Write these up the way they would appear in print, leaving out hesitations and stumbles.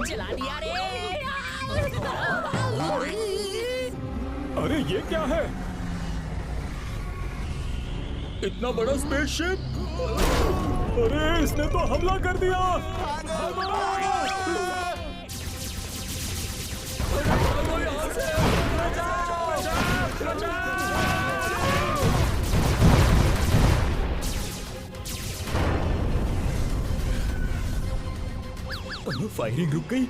जला दिया रे। अरे ये क्या है? इतना बड़ा स्पेसशिप! अरे इसने तो हमला कर दिया! फायरिंग रुक गई।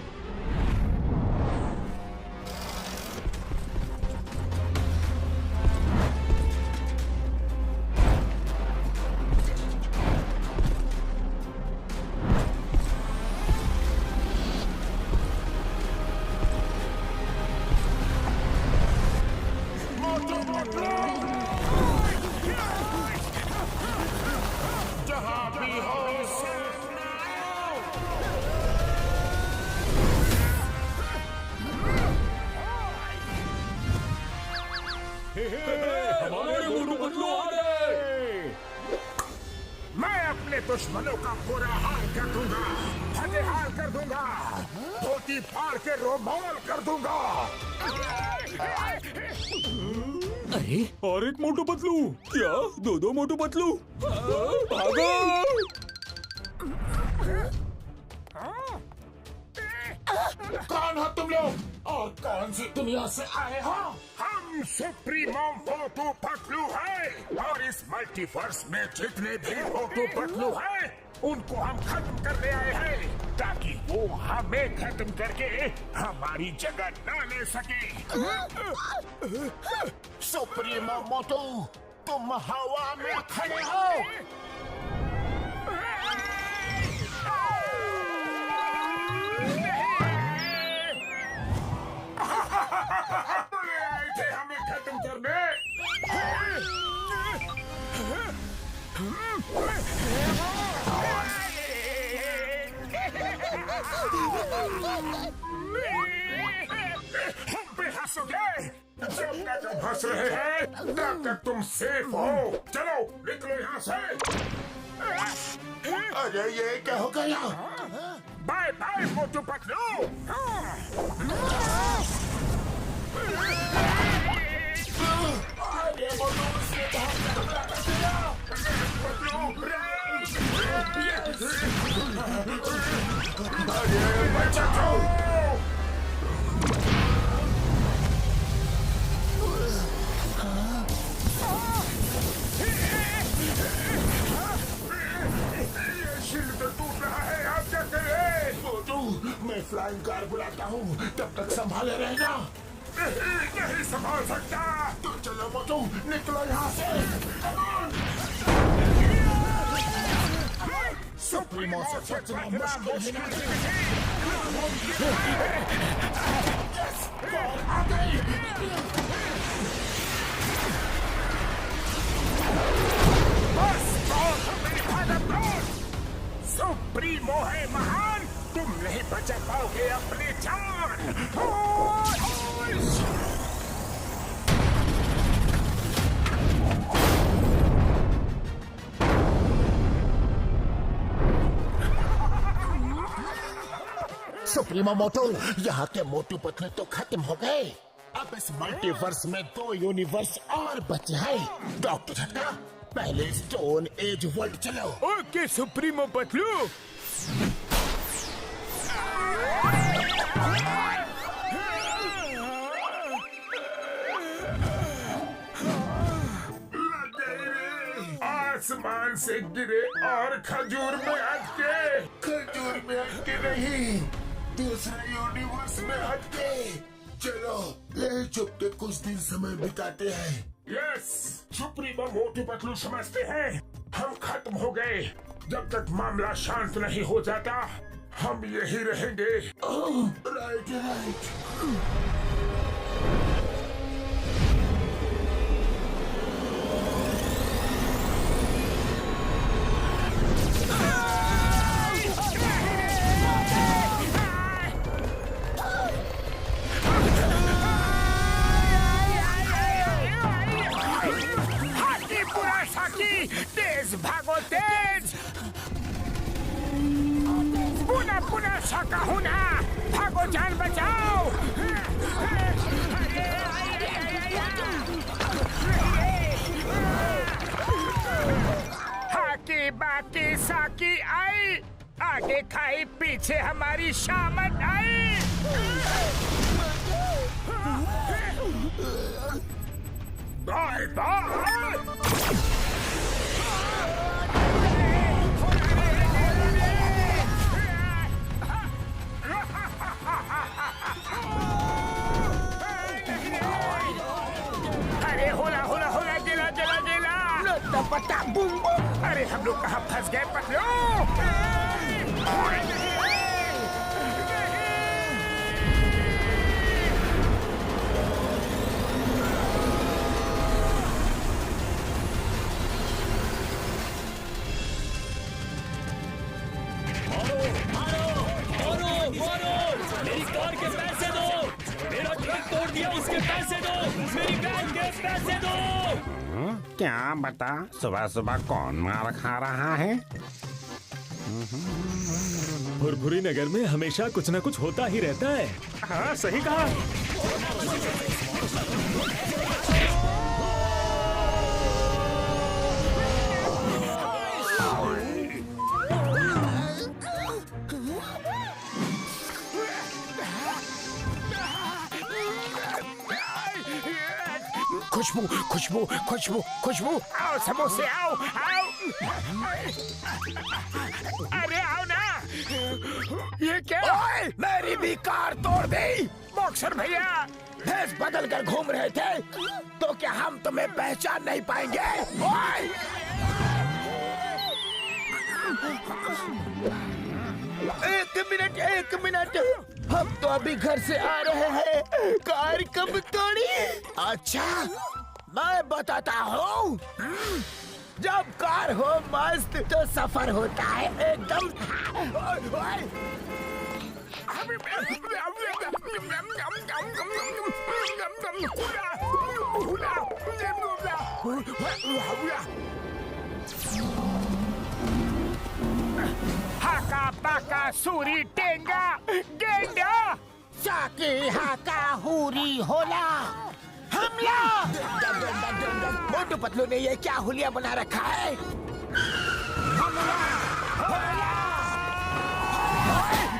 मैं अपने दुश्मनों का पूरा हाल कर दूंगा, फतेहाल कर दूंगा, धोती फाड़ के रोमाल कर दूंगा। अरे और एक मोटू पतलू। क्या? दो मोटू पतलू? भागो! कौन हो तुम लोग और कौन सी दुनिया से आए हो? हम सुप्रीमो मोटू पतलू हैं और इस मल्टीवर्स में जितने भी मोटू पतलू हैं उनको हम खत्म करने आए हैं ताकि वो हमें खत्म करके हमारी जगह न ले सके। सुप्रीमो मोटू, तुम हवा में खड़े हो। आए थे हमें खत्म करने। हम पे हंसोगे? जब तक हम हंस रहे हैं तब तक तुम सेफ हो। चलो निकलो यहाँ से। अरे ये क्या हो गया? Bye bye Motu Patlu. अरे मोटू उसने हमला कर दिया। अरे बचा दो। शील्ड तो टूट रहा है, आप क्या करें? मोटू, मैं फ्लाइंग कार बुलाता हूँ, तब तक संभाले रहना। नहीं संभाल सकता। तो चलो मोटू, निकलो यहाँ से। सुप्रीमो से बचना मुश्किल है। आ गई। बस सुप्रीमो है महान, तुम नहीं बचा पाओगे अपनी जान। सुप्रीमो मोटू, यहाँ के मोटू पतलू तो खत्म हो गए। अब इस मल्टीवर्स में 2 यूनिवर्स और बचे हैं। डॉक्टर झटका, पहले स्टोन एज वर्ल्ड चलो। Okay supremo Patlu. आसमान से गिरे और खजूर में अटके। खजूर में अटके नहीं, दूसरे यूनिवर्स में अटके। चलो ले चुप के कुछ दिन समय बिताते हैं। यस, सुप्रीमो मोटू पतलू समझते हैं हम खत्म हो गए। जब तक मामला शांत नहीं हो जाता हम यही रहेंगे। Right right. तेज भागो तेज, वर्षा का हूँ ना, भागो जान बचाओ। हाकी बाकी साकी आई, आगे खाई पीछे हमारी शामत आई। Bye bye. अरे होला होला होला, गिला गिला गिला। पता बूम बूम। अरे हम लोग कहाँ फंस गए पतलू? मेरी कार के पैसे दो, मेरा ट्रक तोड़ दिया उसके पैसे दो, मेरी वैन के पैसे दो। क्या बता, सुबह सुबह कौन मार खा रहा है? भुरभुरी नगर में हमेशा कुछ न कुछ होता ही रहता है। हाँ सही कहा। खुशबू खुशबू खुशबू खुशबू, आओ समोसे आओ आओ। अरे आओ ना। ये क्या? ओए, मेरी भी कार तोड़ दी। बॉक्सर भैया, भेष बदल कर घूम रहे थे तो क्या हम तुम्हें पहचान नहीं पाएंगे? ओए! एक मिनट, हम तो अभी घर से आ रहे हैं, कार कब तोड़ी? अच्छा, मैं बताता हूँ। जब कार हो मस्त तो सफर होता है एकदम। हाका बाका सूरी टेंगा गेंडा, साकी हाका हुरी होला हमला। मोटू पतलू ने ये क्या हुलिया बना रखा है?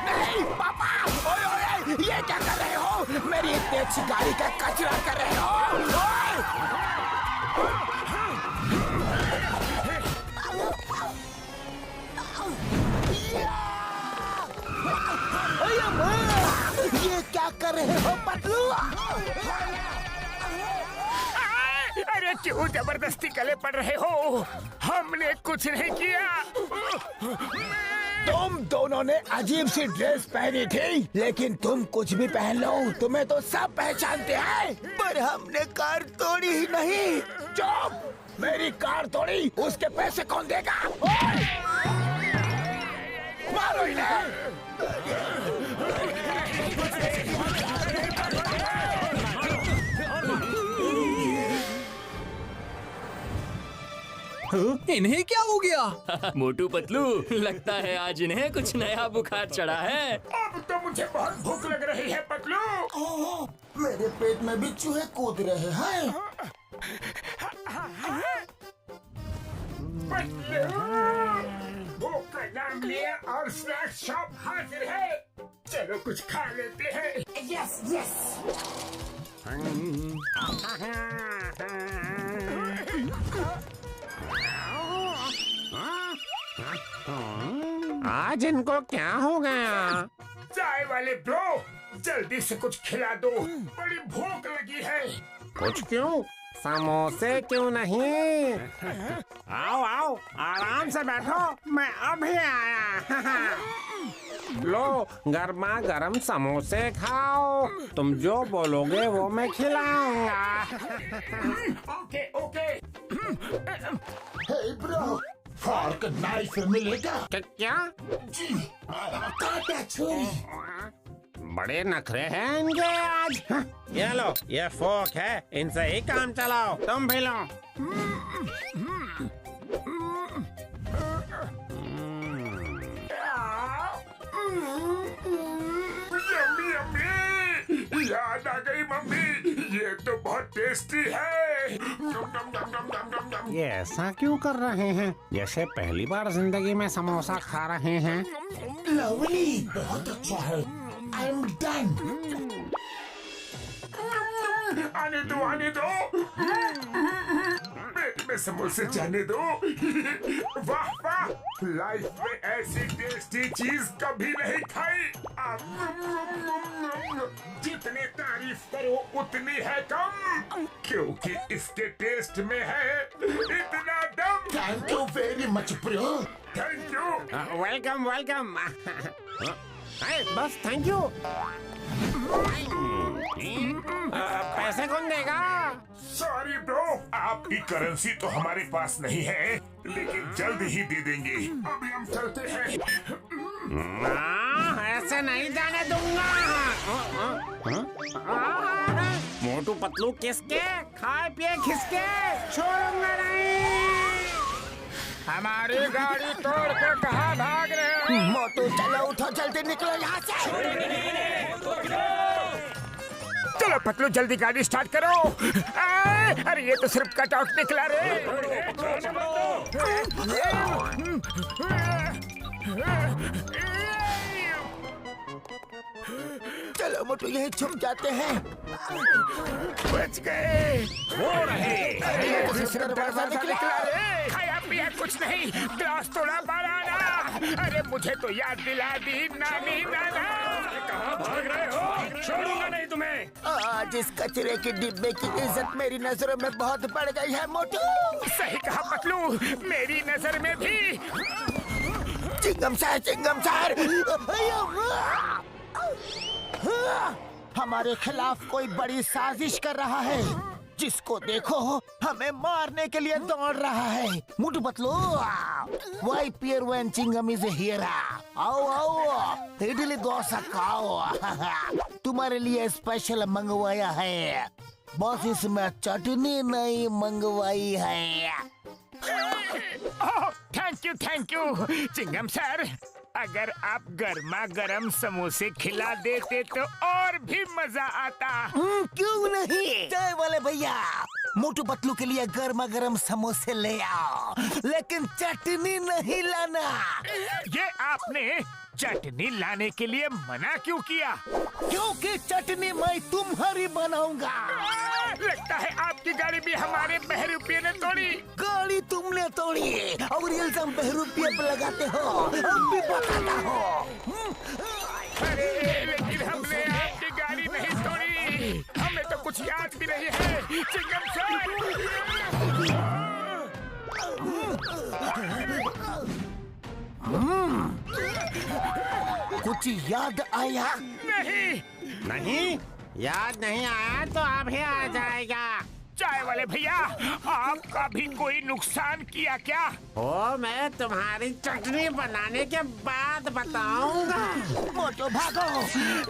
नहीं पापा, ओए ओए, ये क्या कर रहे हो? मेरी इतनी अच्छी गाड़ी का कचरा कर रहे हो। ये क्या कर रहे हो पतलू? अरे क्यों जबरदस्ती गले पड़ रहे हो? हमने कुछ नहीं किया। तुम दोनों ने अजीब सी ड्रेस पहनी थी, लेकिन तुम कुछ भी पहन लो, तुम्हें तो सब पहचानते हैं। पर हमने कार तोड़ी ही नहीं। चुप! मेरी कार तोड़ी, उसके पैसे कौन देगा? मारो इन्हें। इन्हें क्या हो गया? मोटू पतलू, लगता है आज इन्हें कुछ नया बुखार चढ़ा है। अब तो मुझे बहुत भूख लग रही है पतलू। ओह, मेरे पेट में भी चूहे कूद रहे हैं। भूख का नाम लिया और स्नैक्स शॉप हाजिर है। चलो कुछ खा लेते हैं। Yes yes. आज इनको क्या हो गया? चाय वाले ब्रो, जल्दी से कुछ खिला दो, बड़ी भूख लगी है। कुछ क्यों? समोसे क्यों नहीं? आओ आओ, आराम से बैठो, मैं अभी आया। लो, गर्मा गर्म समोसे खाओ। तुम जो बोलोगे वो मैं खिलाऊंगा। Okay okay. Hey bro, fork knife मिलेगा? क्या? जी, काटा छुरी। बड़े नखरे हैं इनके आज। ये लो, ये फोक है, इनसे ही काम चलाओ। तुम भी लो। यम्मी, याद आ गई मम्मी, ये तो बहुत टेस्टी है। ये ऐसा क्यों कर रहे हैं जैसे पहली बार जिंदगी में समोसा खा रहे हैं? लवली, बहुत अच्छा है। I am done. आने दो, आने दो, पेट में समोसे जाने दो। वाह वाह, लाइफ में ऐसी टेस्टी चीज कभी नहीं खाई। जितनी तारीफ करो उतनी है कम, क्योंकि इसके टेस्ट में है इतना दम। Thank you very much bro, thank you. Welcome welcome. बस थैंक यू। पैसे कौन देगा? सॉरी ब्रो, आपकी करेंसी तो हमारे पास नहीं है, लेकिन जल्द ही दे देंगे। अभी हम चलते हैं। ऐसे नहीं जाने दूंगा। मोटू पतलू किसके खाए पिए खिसके छोड़ूंगा नहीं। हमारी गाड़ी तोड़ के कहाँ भाग रहे हो? मोटू चलो, उठो, जल्दी निकलो यहाँ से। चलो पतलू, जल्दी गाड़ी स्टार्ट करो। अरे ये तो सिर्फ कट आउट निकला रे। चलो मोटू, यही छुप जाते हैं। बच गए। वो रहे। अरे ये तो सिर्फ दरवाजा निकला रे। खाया पिया कुछ नहीं, ग्लास तोड़ा बनाना। अरे मुझे तो याद दिला दी नानी नाना। कहाँ भाग रहे हो? छोड़ूंगा नहीं तुम्हें। आज इस कचरे के डिब्बे की इज्जत मेरी नजरों में बहुत बढ़ गई है मोटू। सही कहा पतलू, मेरी नजर में भी। चिंगम सर, चिंगम सर, हमारे खिलाफ कोई बड़ी साजिश कर रहा है। जिसको देखो हमें मारने के लिए दौड़ रहा है। Motu Patlu, why fear when Chingum is here. आओ आओ, इडली डोसा खाओ। तुम्हारे लिए स्पेशल मंगवाया है। बस इसमें चटनी नहीं मंगवाई है। थैंक यू चिंगम सर। अगर आप गर्मा गर्म समोसे खिला देते तो और भी मजा आता। क्यों नहीं? चाय वाले भैया, मोटू पतलू के लिए गर्मा गर्म समोसे ले आओ, लेकिन चटनी नहीं लाना। ये आपने चटनी लाने के लिए मना क्यों किया? क्योंकि चटनी मैं तुम्हारी बनाऊंगा। लगता है आपकी गाड़ी भी हमारे बहरूपिये ने तोड़ी। गाड़ी तुमने तोड़ी और इल्जाम बहरूपिये पे लगाते हो। अब भी बताता हो। अरे लेकिन हमने आपकी गाड़ी नहीं तोड़ी, हमें तो कुछ याद भी नहीं है चिंगम सर। कुछ याद आया? नहीं याद नहीं आया तो अभी आ जाएगा। चाय वाले भैया, आपका भी कोई नुकसान किया क्या? ओ, मैं तुम्हारी चटनी बनाने के बाद बताऊंगा। मोटू भागो,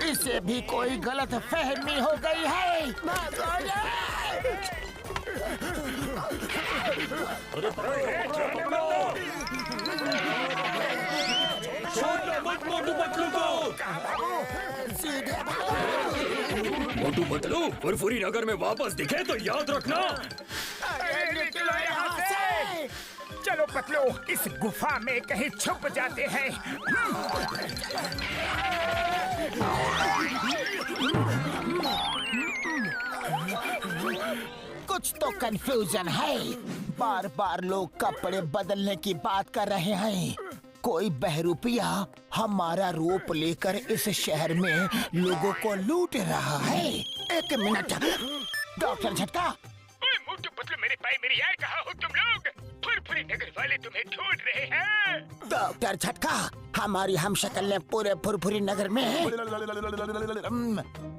इससे भी कोई गलत फहमी हो गई है। भागो मोटू पतलू को। सीधे भागो। मोटू पतलू फुरफुरी नगर में वापस दिखे तो याद रखना। अरे निकलो यहाँ से। चलो पतलू, इस गुफा में कहीं छुप जाते हैं। कुछ तो कंफ्यूजन है। बार बार लोग कपड़े बदलने की बात कर रहे हैं। कोई बहरूपिया हमारा रूप लेकर इस शहर में लोगों को लूट रहा है। एक मिनट, डॉक्टर झटका। मोटू पतलू मेरे भाई, मेरी यार, कहाँ हो तुम लोग? फुरफुरी नगर वाले तुम्हें ढूंढ रहे हैं। डॉक्टर झटका, हमारी हम शक्ल ने पूरे फुरफुरी नगर में है।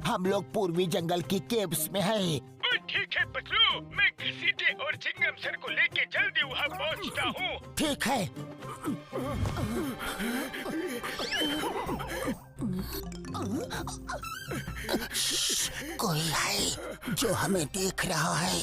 हम लोग पूर्वी जंगल की केव्स में है। ठीक है पतलू, मैं घसीटे और चिंगम सर को लेके जल्दी वहाँ पहुँचता हूँ। ठीक है। कोई है जो हमें देख रहा है।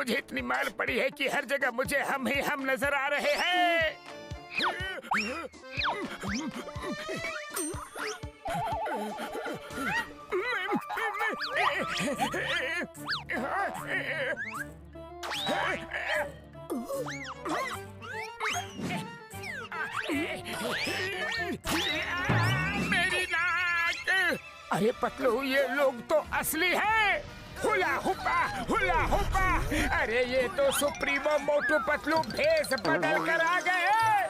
मुझे इतनी मार पड़ी है कि हर जगह मुझे हम ही हम नजर आ रहे हैं। मेरी नाक! अरे पतलू, ये लोग तो असली है। हुला हुपा। अरे ये तो सुप्रीमो मोटू पतलू भेष बदल कर आ गए हैं।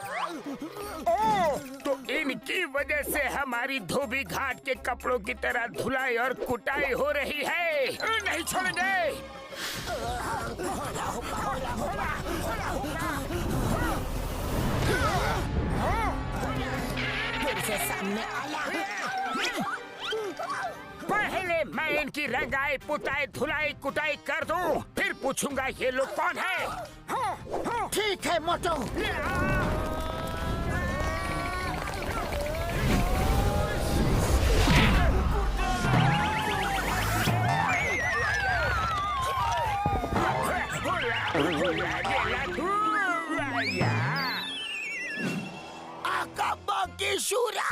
ओ, तो इनकी वजह से हमारी धोबी घाट के कपड़ों की तरह धुलाई और कुटाई हो रही है। नहीं छोड़ेंगे। फिर से सामने आया। पहले मैं इनकी रंगाई पुताई धुलाई कुटाई कर दूं, फिर पूछूंगा ये लोग कौन है। ठीक है मोटू। आका की शूरा,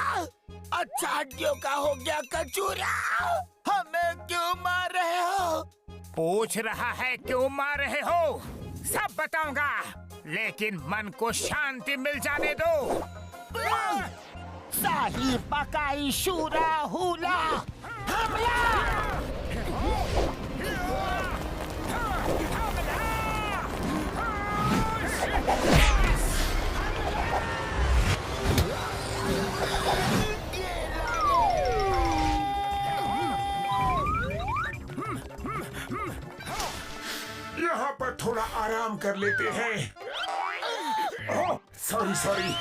अच्छा हड्डियों का हो गया कचूरा। हमें क्यों मार रहे हो? पूछ रहा है क्यों मार रहे हो? सब बताऊंगा, लेकिन मन को शांति मिल जाने दो। शाही पकाई शूरा हुला हमला। यहाँ पर थोड़ा आराम कर लेते हैं। ओह, सॉरी।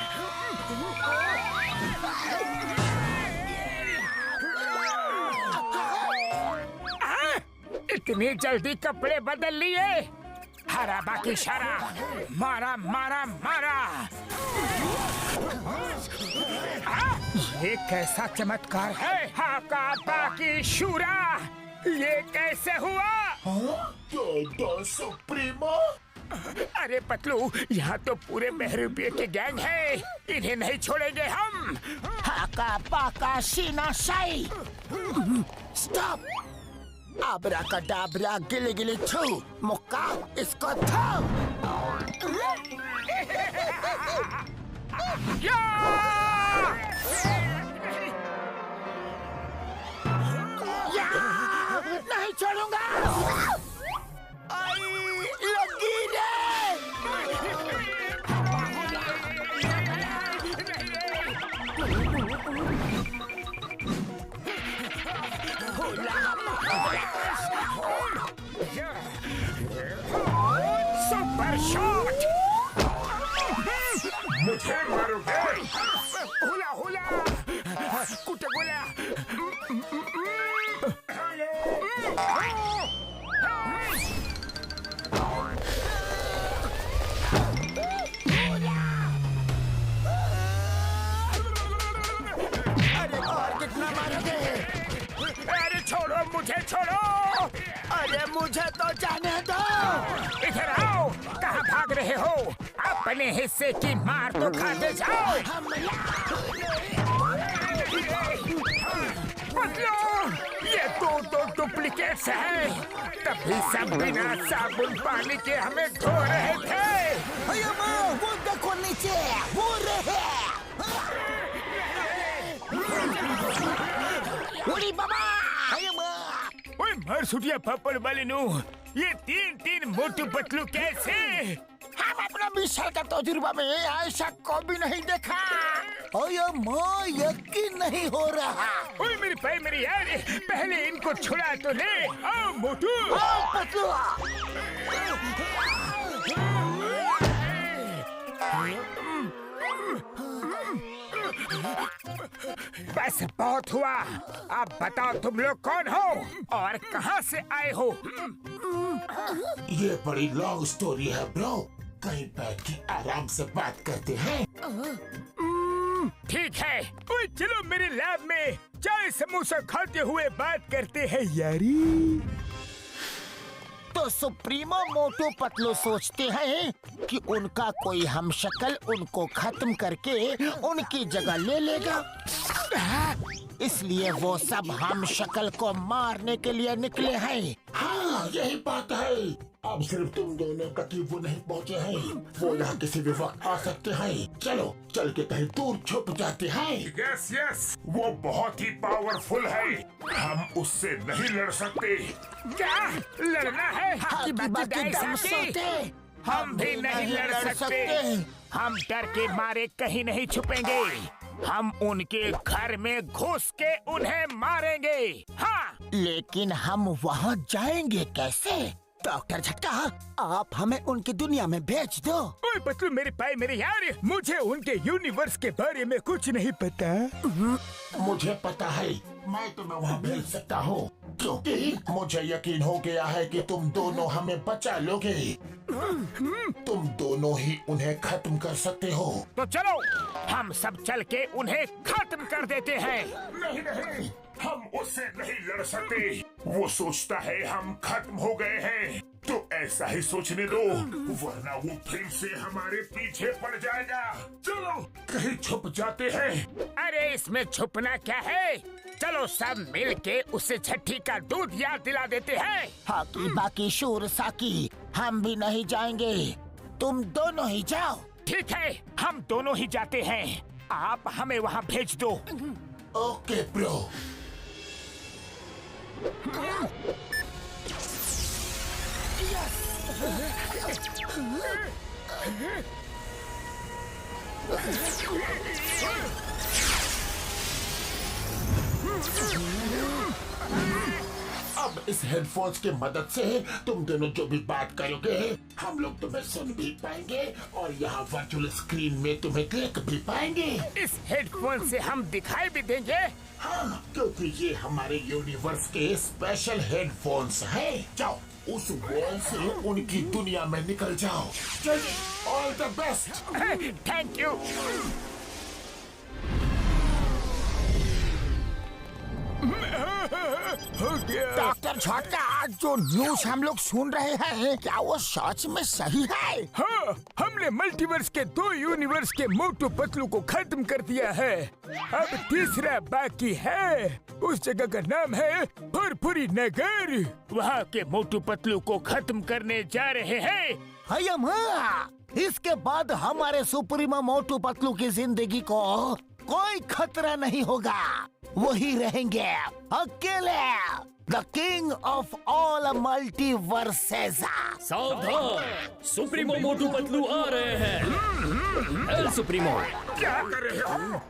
इतनी जल्दी कपड़े बदल लिए? हरा बाकी शरा, मारा। ये कैसा चमत्कार है? हाका बाकी शूरा, ये कैसे हुआ? सुप्रीमो, अरे पतलू, यहाँ तो पूरे बहरूपिये के गैंग है, इन्हें नहीं छोड़ेंगे हम। हाका पाका शीना शाई। स्टॉप। आबरा का डाबरा गिले गिले छू मुक्का इसको थो। नहीं छोड़ूंगा। आई लगी रे। Super shot. मुझे मारोगे? हुला कुटगुला। अरे और कितना मारोगे? अरे छोड़ो, मुझे छोड़ो। अरे मुझे तो जाने दो। इधर आओ, कहाँ भाग रहे हो? अपने हिस्से की मार तो खाते जाओ। मतलब ये तो डुप्लीकेट्स हैं। तभी सब बिना साबुन पानी के हमें धो रहे थे। वो देखो नीचे, वो रहे। उड़ी बाबा। ओए मर सुटिया पापड़ वाले नु, ये तीन मोटू पतलू कैसे? हम अपना 20 साल का तजुर्बा में ऐसा कभी नहीं देखा। माँ यकीन नहीं हो रहा। ओए मेरी भाई मेरी यार, पहले इनको छुड़ा तो ले। आओ मोटू। पतलू। बस बहुत हुआ। अब बताओ तुम लोग कौन हो और कहाँ से आए हो? ये बड़ी लॉन्ग स्टोरी है ब्रो, कहीं बैठ के आराम से बात करते हैं। ठीक है, ओए चलो मेरे लैब में चाय समोसा खाते हुए बात करते हैं यारी। तो तो सुप्रीमो मोटू पतलू सोचते हैं कि उनका कोई हमशक्ल उनको खत्म करके उनकी जगह ले लेगा, इसलिए वो सब हमशक्ल को मारने के लिए निकले हैं। हाँ, यही बात है। अब सिर्फ तुम दोनों तक ही वो नहीं पहुँचे हैं। वो यहाँ किसी भी वक्त आ सकते हैं। चलो चल के कहीं दूर छुप जाते हैं। यस यस, वो बहुत ही पावरफुल है, हम उससे नहीं लड़ सकते। क्या लड़ना है? हाथी बाकी दम सोते हम भी नहीं लड़ सकते। हम डर के मारे कहीं नहीं छुपेंगे। हम उनके घर में घुस के उन्हें मारेंगे। हाँ, लेकिन हम वहाँ जाएंगे कैसे? डॉक्टर झटका, आप हमें उनकी दुनिया में भेज दो। ओए पतलू मेरे भाई मेरे यार, मुझे उनके यूनिवर्स के बारे में कुछ नहीं पता। मुझे पता है, मैं तुम्हें वहाँ भेज सकता हूँ, क्योंकि मुझे यकीन हो गया है कि तुम दोनों हमें बचा लोगे। तुम दोनों ही उन्हें खत्म कर सकते हो। तो चलो हम सब चल के उन्हें खत्म कर देते हैं। नहीं नहीं, हम उससे नहीं लड़ सकते। वो सोचता है हम खत्म हो गए हैं, तो ऐसा ही सोचने दो, वरना वो फिर से हमारे पीछे पड़ जाएगा। चलो कहीं छुप जाते हैं। अरे इसमें छुपना क्या है? चलो सब मिल के उसे छठी का दूध याद दिला देते हैं। हाकी बाकी शूर साकी, हम भी नहीं जाएंगे, तुम दोनों ही जाओ। ठीक है, हम दोनों ही जाते हैं, आप हमें वहाँ भेज दो। Okay bro. अब इस हेडफोन्स की मदद से तुम दोनों जो भी बात करोगे हम लोग तुम्हें सुन भी पाएंगे और यहाँ वर्चुअल स्क्रीन में तुम्हें देख भी पाएंगे। इस हेडफोन से हम दिखाई भी देंगे। हाँ, क्योंकि ये हमारे यूनिवर्स के स्पेशल हेडफोन्स हैं। जाओ उस वॉल से उनकी दुनिया में निकल जाओ। चलिए, all the best. Thank you. Doctor झटका, आज जो न्यूज हम लोग सुन रहे हैं क्या वो सच में सही है? हाँ, हमने मल्टीवर्स के 2 यूनिवर्स के मोटू पतलू को खत्म कर दिया है। अब तीसरा बाकी है। उस जगह का नाम है फुरफुरी नगर। वहाँ के मोटू पतलू को खत्म करने जा रहे हैं। इसके बाद हमारे सुप्रीमो मोटू पतलू की जिंदगी को कोई खतरा नहीं होगा। वही रहेंगे अकेले, the king of all multiverses. सावधान, सुप्रीमो मोटू पतलू आ रहे हैं। L supremo. क्या कर रहे हो?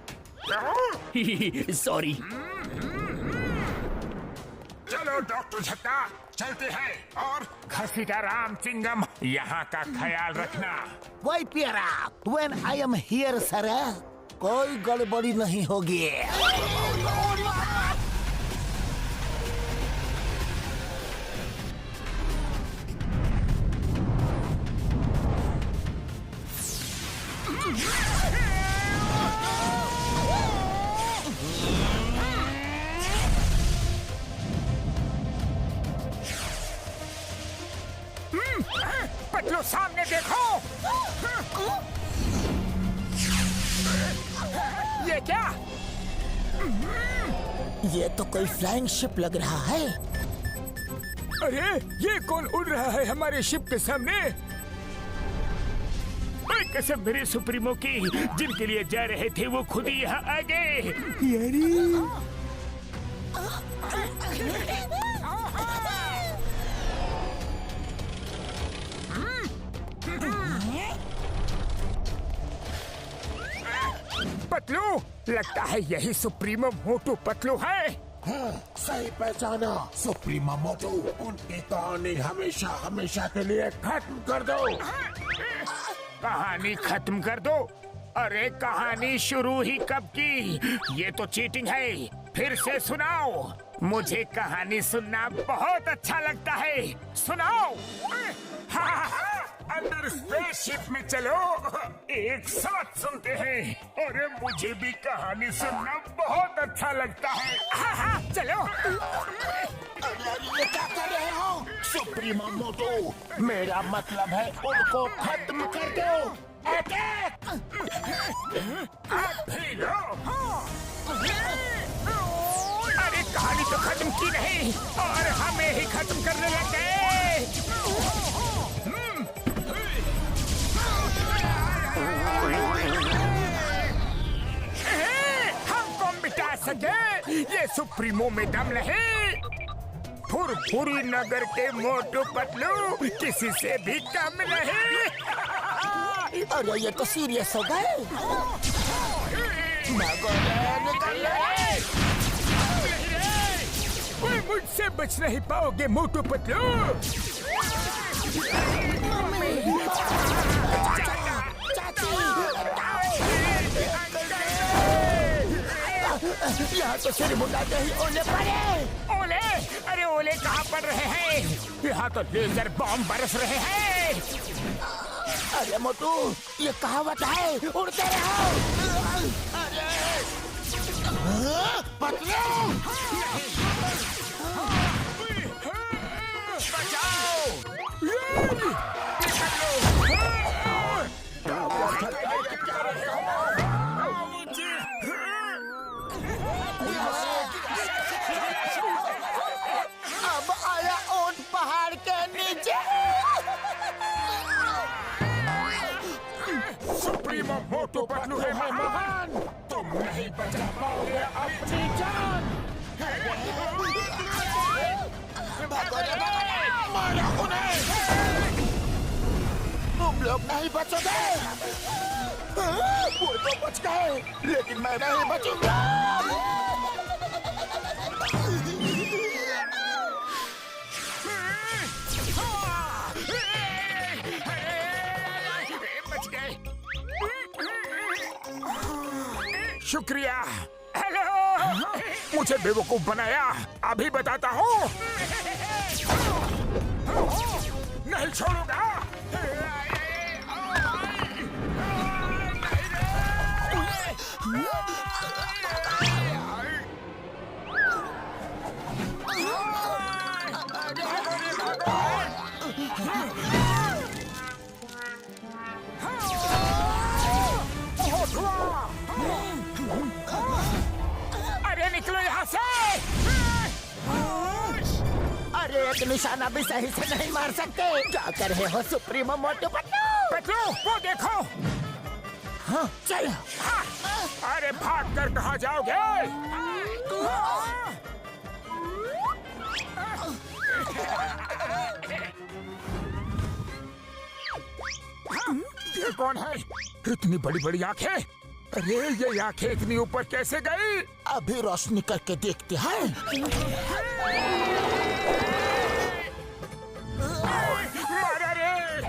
सॉरी। चलो डॉक्टर झट्टा, चलते हैं, और घसीटा राम चिंगम, यहाँ का ख्याल रखना। वही प्यारा, when I am here sir, कोई गड़बड़ी नहीं होगी। पतलू सामने देखो। ये क्या? ये तो कोई फ्लाइंग शिप लग रहा है। अरे ये कौन उड़ रहा है हमारे शिप के सामने? कसम मेरे सुप्रीमो की, जिनके लिए जा रहे थे वो खुद ही यहाँ आ गए। पतलू, लगता है यही सुप्रीमो मोटू पतलू है। हाँ, सही पहचाना। सुप्रीमो मोटू, उनकी कहानी हमेशा हमेशा के लिए खत्म कर दो। कहानी खत्म कर दो? अरे कहानी शुरू ही कब की? ये तो चीटिंग है। फिर से सुनाओ, मुझे कहानी सुनना बहुत अच्छा लगता है। सुनाओ। अंदर स्पेसशिप में चलो, एक साथ सुनते हैं। अरे मुझे भी कहानी सुनना बहुत अच्छा लगता है। हाँ, चलो। अरे ये क्या कर रहे हो सुप्रीमो मोटू? मेरा मतलब है उनको खत्म कर दो। अटैक! भी लो। अरे कहानी तो खत्म की नहीं और हमें ही खत्म करने लग गए। हमको मिटा सके ये सुप्रीमो में दम नहीं। फुरफुरी नगर के मोटू पतलू किसी से भी कम नहीं। अरे ये तो सीरियस हो गए। कोई मुझसे बच नहीं पाओगे मोटू पतलू। यहाँ तो सिर मुंडाते ही ओले पड़े। ओले? अरे ओले कहाँ पड़ रहे हैं? यहाँ तो लेजर बॉम्ब बरस रहे हैं। अरे मोटू ये कहावत है, उड़ते रहो। पतलू अब आया ऊंट पहाड़ के नीचे। सुप्रीमो मोटू पतलू है महान, तुम नहीं बचा पाओगे अपनी जान। मारो उन्हें। तुम लोग नहीं बचोगे। वो तो बच गए लेकिन मैं नहीं बचूंगा। शुक्रिया। हेलो, मुझे बेवकूफ बनाया। अभी बताता हूँ। नहीं छोड़ूंगा। अरे निकलो यहाँ से। अरे एक निशाना भी सही से नहीं मार सकते। क्या कर रहे हो सुप्रीमो मोटू पतलू? पतलू वो देखो। हाँ चल। हाँ। अरे भाग कर कहाँ जाओगे? ये कौन है? इतनी बड़ी बड़ी आंखें। अरे ये आंखें इतनी ऊपर कैसे गई? अभी रोशनी करके देखते हैं।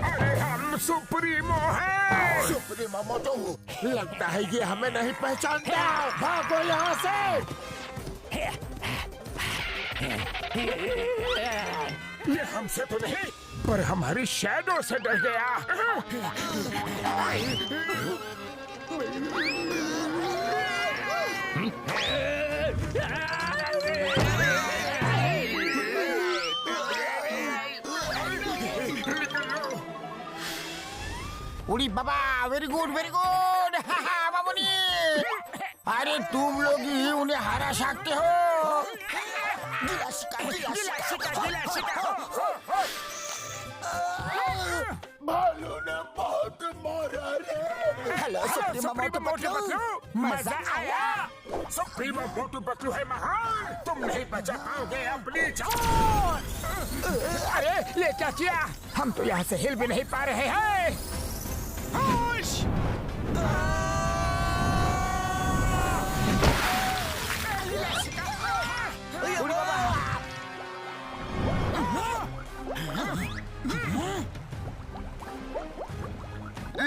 अरे हम सुप्रीमो हैं। सुप्रीमो मोटू लगता है ये हमें नहीं पहचानता। भागो यहाँ से। ये हमसे तो नहीं पर हमारी शैडो से डर गया। उड़ी बाबा वेरी गुड बाबूनी। अरे तुम लोग ही उन्हें हरा सकते हो। भालू ने बहुत मारा रे। हेलो सुप्रीमो मोटू पतलू, मजा आया। सुप्रीमो मोटू पतलू है महान, तुम नहीं बचा पाओगे अपनी जान। अरे ये क्या किया? हम तो यहाँ से हिल भी नहीं पा रहे हैं। होश!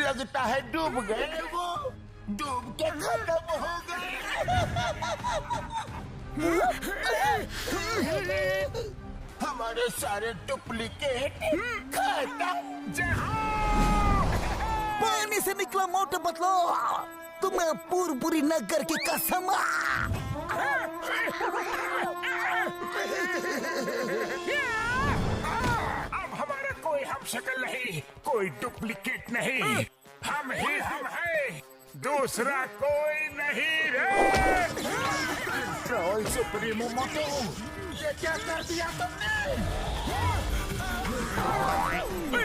लगता है डूब गए वो। डूब के खत्म हो गए। हमारे सारे डुप्लीकेट खत्म। जहाँ पानी से निकला मोटू पतलू, तुम्हें पूरी नगर की कसम। अब हमारा कोई हम शक्ल नहीं, कोई डुप्लीकेट नहीं, हम ही हम हैं, दूसरा कोई नहीं रे। ट्रोल सुप्रीमो मोटू, ये क्या कर दिया तुमने?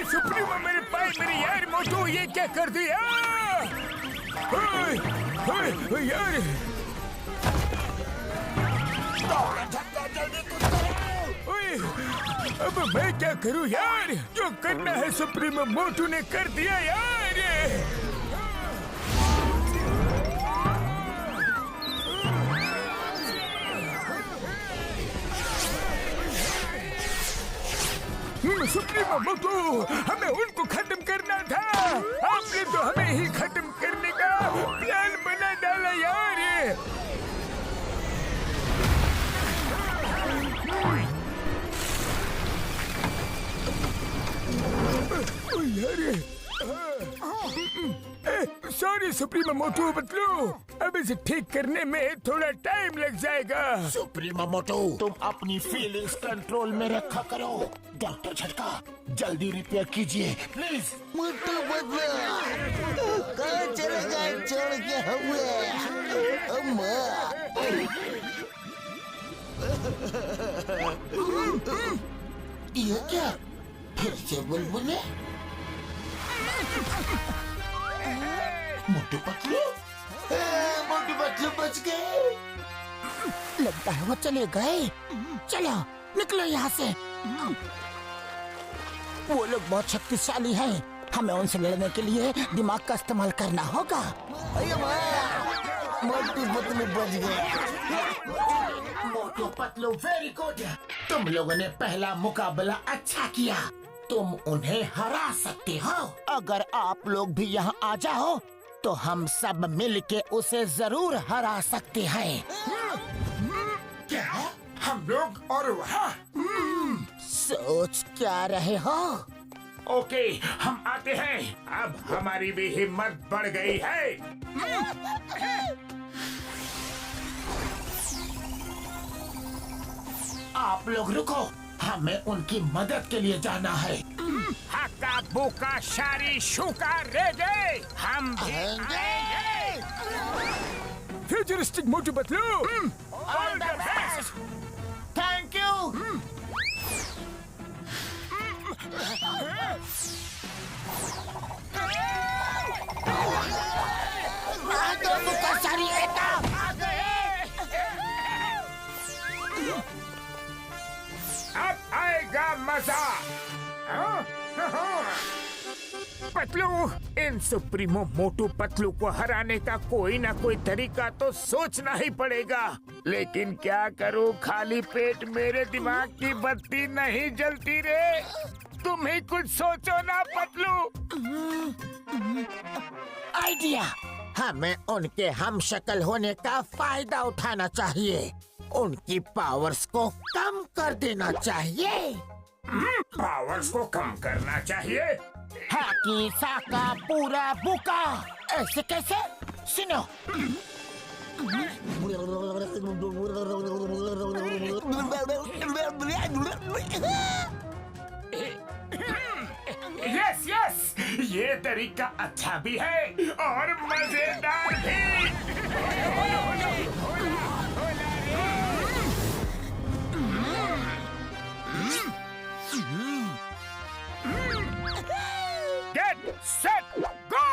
सुप्रीमो मेरे पाए मेरे यार मोटू, ये क्या कर दिया? ओए यार, ओए, अब मैं क्या करूं यार? जो करना है सुप्रीमो मोटू ने कर दिया यार। सुप्रीमो मोटू, हमें उनको खत्म करना था। आपने तो हमें ही खत्म करने का प्लान बना डाला यार। सॉरी सुप्रीमो मोटू पतलू, अब इसे ठीक करने में थोड़ा टाइम लग जाएगा। सुप्रीमो मोटू, तुम अपनी फीलिंग्स कंट्रोल में रखा करो। डॉक्टर झटका, जल्दी रिपेयर कीजिए प्लीज। मोटू पतलू कहाँ चले गए छोड़ के हमें? अम्मा, ये क्या फिर से बुलबुले? मोटू पतलू बच गए। लगता है वो चले गए। चलो निकलो यहाँ से। वो लोग बहुत शक्तिशाली हैं, हमें उनसे लड़ने के लिए दिमाग का इस्तेमाल करना होगा। मोटू पतलू बच गए। मोटू पतलू वेरी गुड, तुम लोगों ने पहला मुकाबला अच्छा किया, तुम उन्हें हरा सकते हो। अगर आप लोग भी यहाँ आ जाओ तो हम सब मिलके उसे जरूर हरा सकते हैं। क्या हम लोग और वहाँ? सोच क्या रहे हो? ओके, हम आते हैं। अब हमारी भी हिम्मत बढ़ गई है। आप लोग रुको, हमें उनकी मदद के लिए जाना है। हक्का बुका शारी शुका रे दे, हम भी आएंगे। Futuristic Motu Patlu, all the best. Thank you. अब आएगा मजा। पतलू, इन सुप्रीमो मोटू पतलू को हराने का कोई ना कोई तरीका तो सोचना ही पड़ेगा। लेकिन क्या करूं, खाली पेट मेरे दिमाग की बत्ती नहीं जलती रे। तुम ही कुछ सोचो ना पतलू। आइडिया, हमें उनके हम शक्ल होने का फायदा उठाना चाहिए। उनकी पावर्स को कम कर देना चाहिए। पावर्स को कम करना चाहिए? हाकी साका पूरा बुका, ऐसे कैसे? सुनो, यस यस, ये तरीका अच्छा भी है और मजेदार भी। Get set go.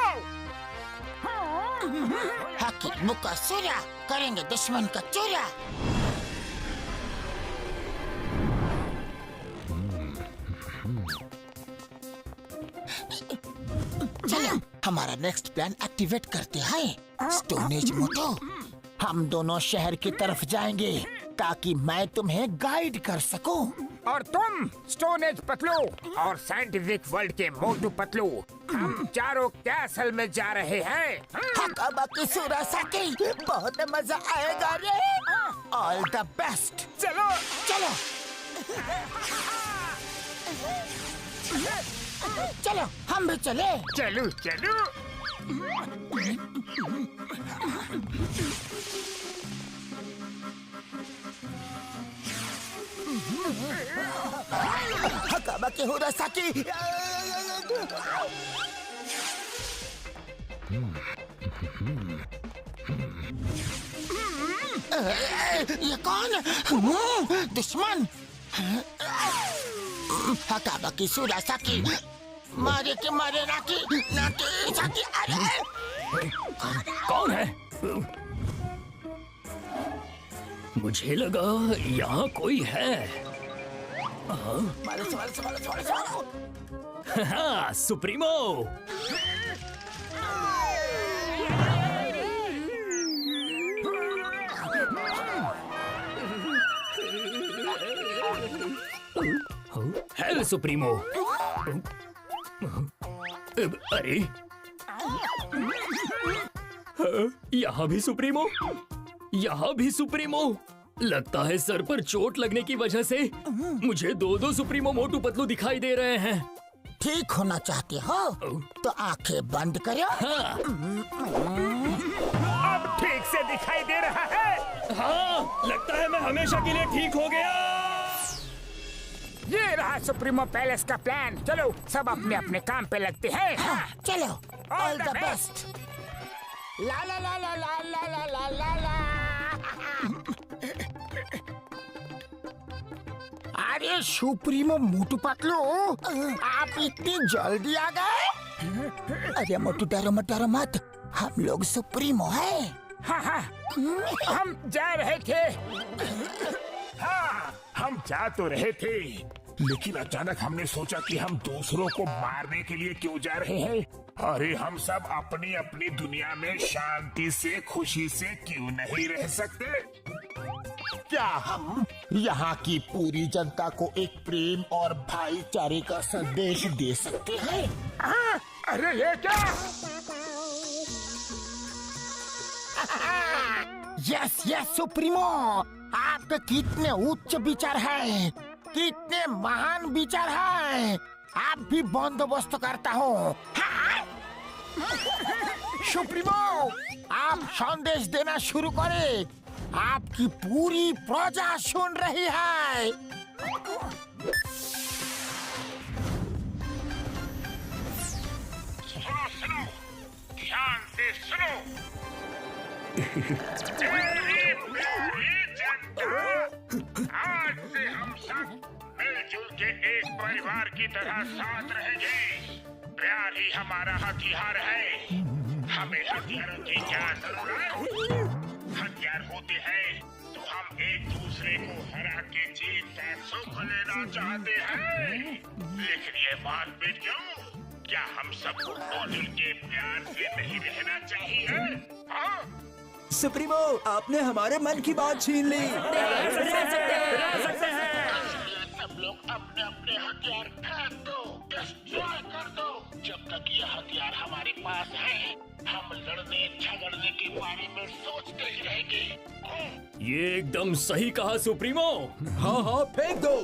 हाकी बुका सूर्या, करेंगे दुश्मन का चूरा। चलो हमारा नेक्स्ट प्लान एक्टिवेट करते हैं। स्टोन एज मोटो, हम दोनों शहर की तरफ जाएंगे ताकि मैं तुम्हें गाइड कर सकूं। और तुम स्टोन एज पतलू और साइंटिफिक वर्ल्ड के मोटू पतलू, हम चारों कैसल में जा रहे हैं। बाकी सूरासाकी, बहुत मजा आएगा रे। All the best. चलो चलो। चलो हम भी चले। चलो चलो। हकाबाकी हुरासाकी। ये कौन? दुश्मन। हकाबाकी सुरासाकी। मारे के मारे नाकी नाकी साकी। अरे कौन है? मुझे लगा यहाँ कोई है। मारो मारो मारो मारो मारो। हाँ, सुप्रीमो। Hello supremo. अरे यहाँ भी सुप्रीमो, यहाँ भी सुप्रीमो। लगता है सर पर चोट लगने की वजह से मुझे दो सुप्रीमो मोटू पतलू दिखाई दे रहे हैं। ठीक होना चाहते हो तो आंखें बंद करो। हाँ, अब ठीक से दिखाई दे रहा है। हाँ, लगता है मैं हमेशा के लिए ठीक हो गया। ये रहा सुप्रीमो पैलेस का प्लान। चलो सब अपने अपने काम पे लगते हैं। हाँ। चलो ऑल द बेस्ट। ला ला ला ला ला ला ला ला ला। अरे सुप्रीमो मोटू पतलू, आप इतनी जल्दी आ गए? अरे मोटू डरो मत, हम लोग सुप्रीमो है। हाँ हाँ, हम जा रहे थे। हाँ, हम जा तो रहे थे, लेकिन अचानक हमने सोचा कि हम दूसरों को मारने के लिए क्यों जा रहे हैं। अरे हम सब अपनी अपनी दुनिया में शांति से खुशी से क्यों नहीं रह सकते? क्या हम यहाँ की पूरी जनता को एक प्रेम और भाईचारे का संदेश दे सकते हैं? हाँ, अरे ये क्या? यस यस सुप्रीमो, आपके कितने उच्च विचार हैं, कितने महान विचार हैं। आप भी बंदोबस्त करता हो। सुप्रीमो, आप संदेश देना शुरू करें। आपकी पूरी प्रजा सुन रही है। सुनो, ध्यान से सुनो। मेरी प्यारी जनता, आज से हम सब मिलजुल के एक परिवार की तरह साथ रहेंगे। प्यार ही हमारा हथियार है। हमें हथियारों की क्या जरूरत? हथियार होते हैं तो हम एक दूसरे को हरा के जीत का सुख लेना चाहते हैं। लेकिन ये बात बेटियों, क्या हम सबको मिलजुल के प्यार से नहीं रहना चाहिए? हाँ? सुप्रीमो, आपने हमारे मन की बात छीन ली। सब लोग अपने अपने हथियार फेंक दो, डिस्ट्रॉय कर दो। जब तक ये हथियार हमारे पास है, हम लड़ने झगड़ने के बारे में सोचते ही रहेंगे। ये एकदम सही कहा सुप्रीमो। हाँ हाँ, फेंक दो।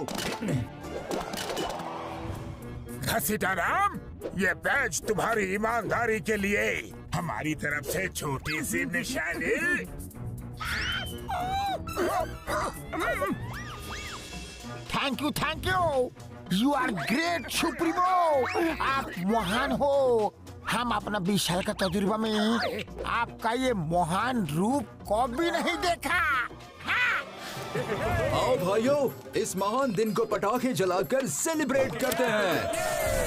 घसीटाराम, ये बैज तुम्हारी ईमानदारी के लिए हमारी तरफ से छोटी सी निशानी। Thank you. You are great supremo, आप महान हो। हम अपना 20 साल का तजुर्बा में आपका ये महान रूप कभी नहीं देखा। आओ भाइयों, इस महान दिन को पटाखे जलाकर सेलिब्रेट करते हैं।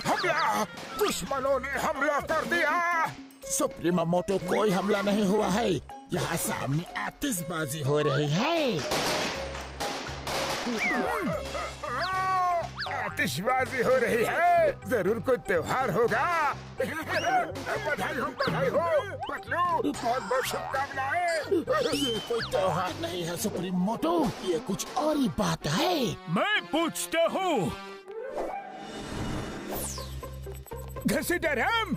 हमला! दुश्मनों ने हमला कर दिया। सुप्रीमो मोटो, कोई हमला नहीं हुआ है। यहाँ सामने आतिशबाजी हो रही है। आतिशबाजी हो रही है, जरूर कोई त्योहार होगा। बधाई हो पतलू, बहुत बहुत शुभकामनाएं। ये कोई त्योहार नहीं है सुप्रीमो मोटो, ये कुछ और ही बात है। मैं पूछता हूँ, घसीटाराम,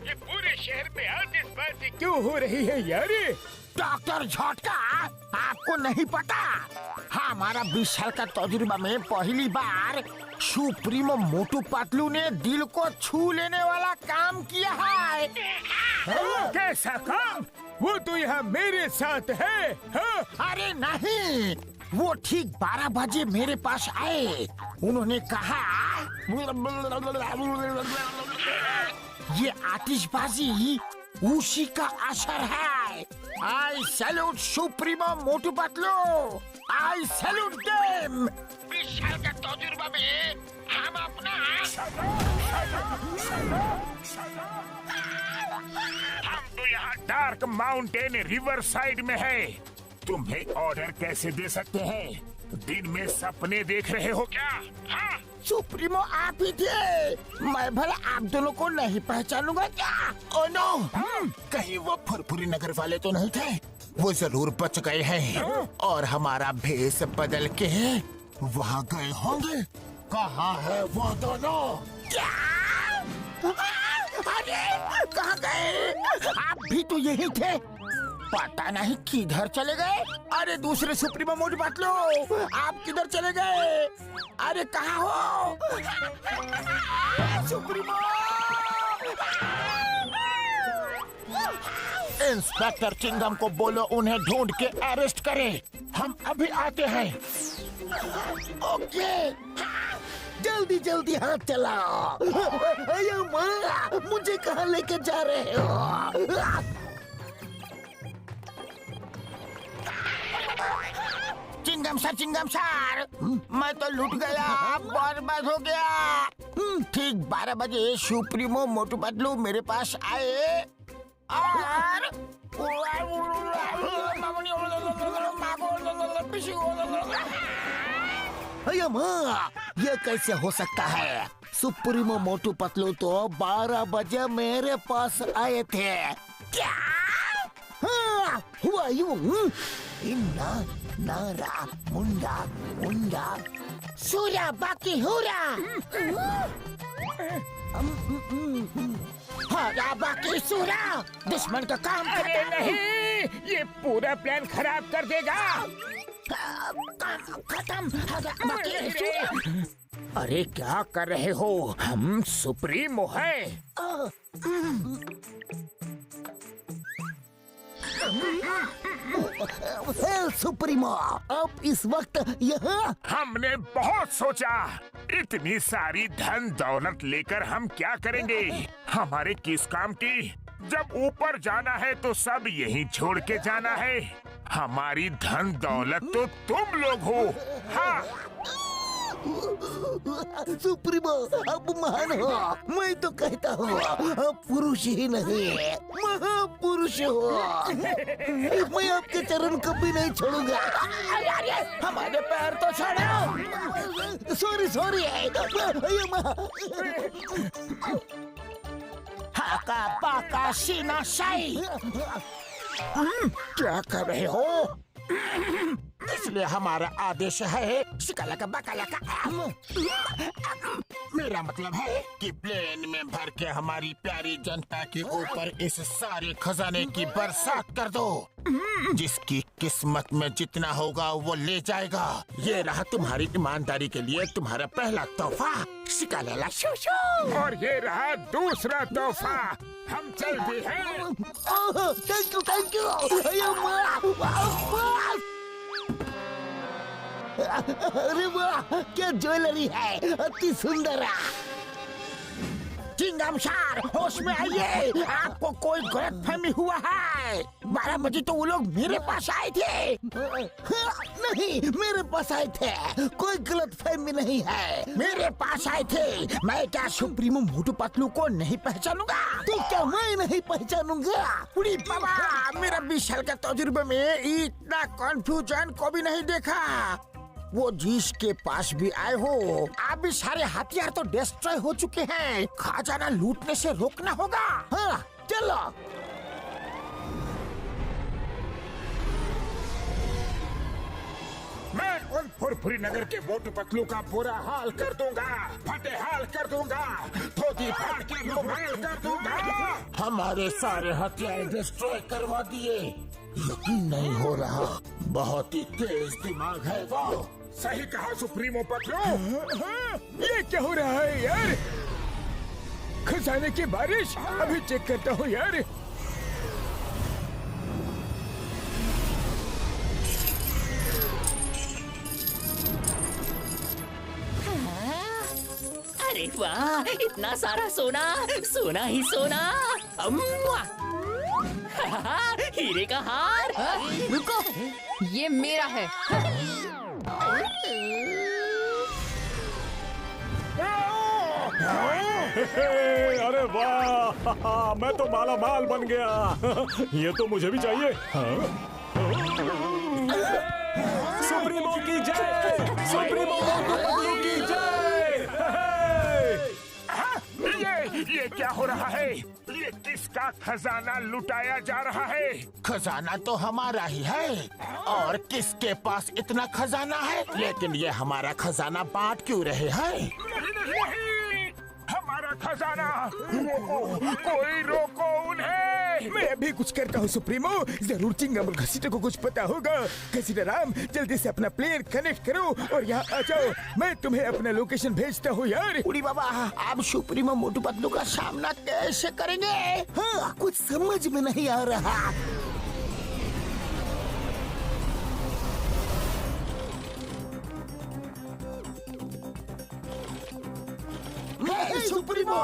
ये पूरे शहर में आतिशबाजी क्यों हो रही है यार? डॉक्टर झटका, आपको नहीं पता, हमारा 20 साल का तजुर्बा में पहली बार सुप्रीमो मोटू पतलू ने दिल को छू लेने वाला काम किया है। कैसा काम? वो तो यहाँ मेरे साथ है। हाँ? अरे नहीं, वो ठीक 12 बजे मेरे पास आए। उन्होंने कहा ये आतिशबाजी उसी का असर है। आई सैल्यूट सुप्रीमो मोटू पतलू, आई सैल्यूट देम। 20 साल का तजुर्बा में हम अपना हम तो यहाँ डार्क माउंटेन रिवर साइड में है। तुम्हें ऑर्डर कैसे दे सकते हैं? दिन में सपने देख रहे हो क्या? हाँ? सुप्रीमो आप ही थे। मैं भला आप दोनों को नहीं पहचानूंगा क्या? ओ नो, कहीं वो फुरफुरी नगर वाले तो नहीं थे? वो जरूर बच गए हैं और हमारा भेष बदल के वहाँ गए होंगे। कहाँ है वो दोनों? क्या? अरे कहाँ गए? आप भी तो यही थे, पता नहीं किधर चले गए। अरे दूसरे सुप्रीमो मोटू पतलू, आप किधर चले गए? अरे कहाँ हो सुप्रीमो? इंस्पेक्टर चिंगम को बोलो उन्हें ढूंढ के अरेस्ट करे। हम अभी आते हैं। ओके, जल्दी जल्दी हाथ चलाओ। अयो माँ, मुझे कहाँ लेके जा रहे हो? चिंगम सर, मैं तो लूट गया, बर्बाद हो गया। ठीक 12 बजे सुप्रीमो मोटू पतलू मेरे पास आए और अरे माँ, ये कैसे हो सकता है? सुप्रीमो मोटू पतलू तो 12 बजे मेरे पास आए थे। क्या? हाँ, हुआ यूं। इन्ना नारा मुंडा मुंडा सूरा बाकी हुरा, हरा बाकी सूरा, दुश्मन का काम अरे नहीं, ये पूरा प्लान खराब कर देगा। खत्म, हरा बाकी सूरा। अरे क्या कर रहे हो? हम सुप्रीमो हैं। सुप्रीमो, अब इस वक्त यहाँ? हमने बहुत सोचा, इतनी सारी धन दौलत लेकर हम क्या करेंगे? हमारे किस काम की? जब ऊपर जाना है तो सब यहीं छोड़ के जाना है। हमारी धन दौलत तो तुम लोग हो। हाँ, सुप्रीमो अब महान हो। मैं तो कहता हूँ अब पुरुष ही नहीं महापुरुष हो। मैं आपके चरण कभी नहीं छोड़ूंगा। अरे हमारे पैर तो छोड़ो। सॉरी हाका पाका सीना शाही। क्या कर रहे हो? इसलिए हमारा आदेश है शिकालाका बाकालाका। मेरा मतलब है कि प्लेन में भर के हमारी प्यारी जनता के ऊपर इस सारे खजाने की बरसात कर दो। जिसकी किस्मत में जितना होगा वो ले जाएगा। ये रहा तुम्हारी ईमानदारी के लिए तुम्हारा पहला तोहफा, शिकालाला शूशू। और ये रहा दूसरा तोहफा। हम चलते हैं। Thank you. अरे वाह, क्या ज्वेलरी है, अति सुंदर। चिंगम सर, होश में आइए, आपको कोई गलतफहमी हुआ है। 12 बजे तो वो लोग मेरे पास आए थे। नहीं, मेरे पास आए थे, कोई गलतफहमी नहीं है। मेरे पास आए थे। मैं क्या सुप्रीमो मोटू पतलू को नहीं पहचानूंगा? तो क्या मैं नहीं पहचानूंगा? उड़ी बाबा, मेरा 20 साल का तजुर्बे में इतना कंफ्यूजन को भी नहीं देखा। वो जिसके पास भी आए हो, आप भी सारे हथियार तो डिस्ट्रॉय हो चुके हैं। खजाना लूटने से रोकना होगा। हाँ, चलो। मैं उन फुरफुरी नगर के मोटू पतलू का बुरा हाल कर दूंगा, फटे हाल कर दूंगा, धोती फाड़ के रुमाल कर दूंगा। हमारे सारे हथियार डिस्ट्रॉय करवा दिए। यकीन नहीं हो रहा, बहुत ही तेज दिमाग है वो। सही कहा सुप्रीमो पतलू। ये क्या हो रहा है यार? खजाने की बारिश। अभी चेक करता हूँ यार। अरे वाह, इतना सारा सोना, सोना ही सोना। अम्मा! हीरे का हार। रुको, ये मेरा है। अरे वाह, मैं तो माला माल बन गया। ये तो मुझे भी चाहिए। सुप्रीमो की जय, सुप्रीमो मोटू पतलू की जय। ये क्या हो रहा है? ये किसका खजाना लुटाया जा रहा है? खजाना तो हमारा ही है, और किसके पास इतना खजाना है? लेकिन ये हमारा खजाना बांट क्यों रहे हैं? नहीं, हमारा खजाना। रोको, कोई रोको उन्हें। मैं अभी कुछ करता हूँ सुप्रीमो। जरूर चिंगम और घसीटे को कुछ पता होगा। घसीटा राम, जल्दी से अपना प्लेयर कनेक्ट करो और यहाँ आ जाओ। मैं तुम्हें अपना लोकेशन भेजता हूँ यार। उड़ी बाबा, आप सुप्रीमो मोटू पतलू का सामना कैसे करेंगे? हाँ, कुछ समझ में नहीं आ रहा। सुप्रीमो,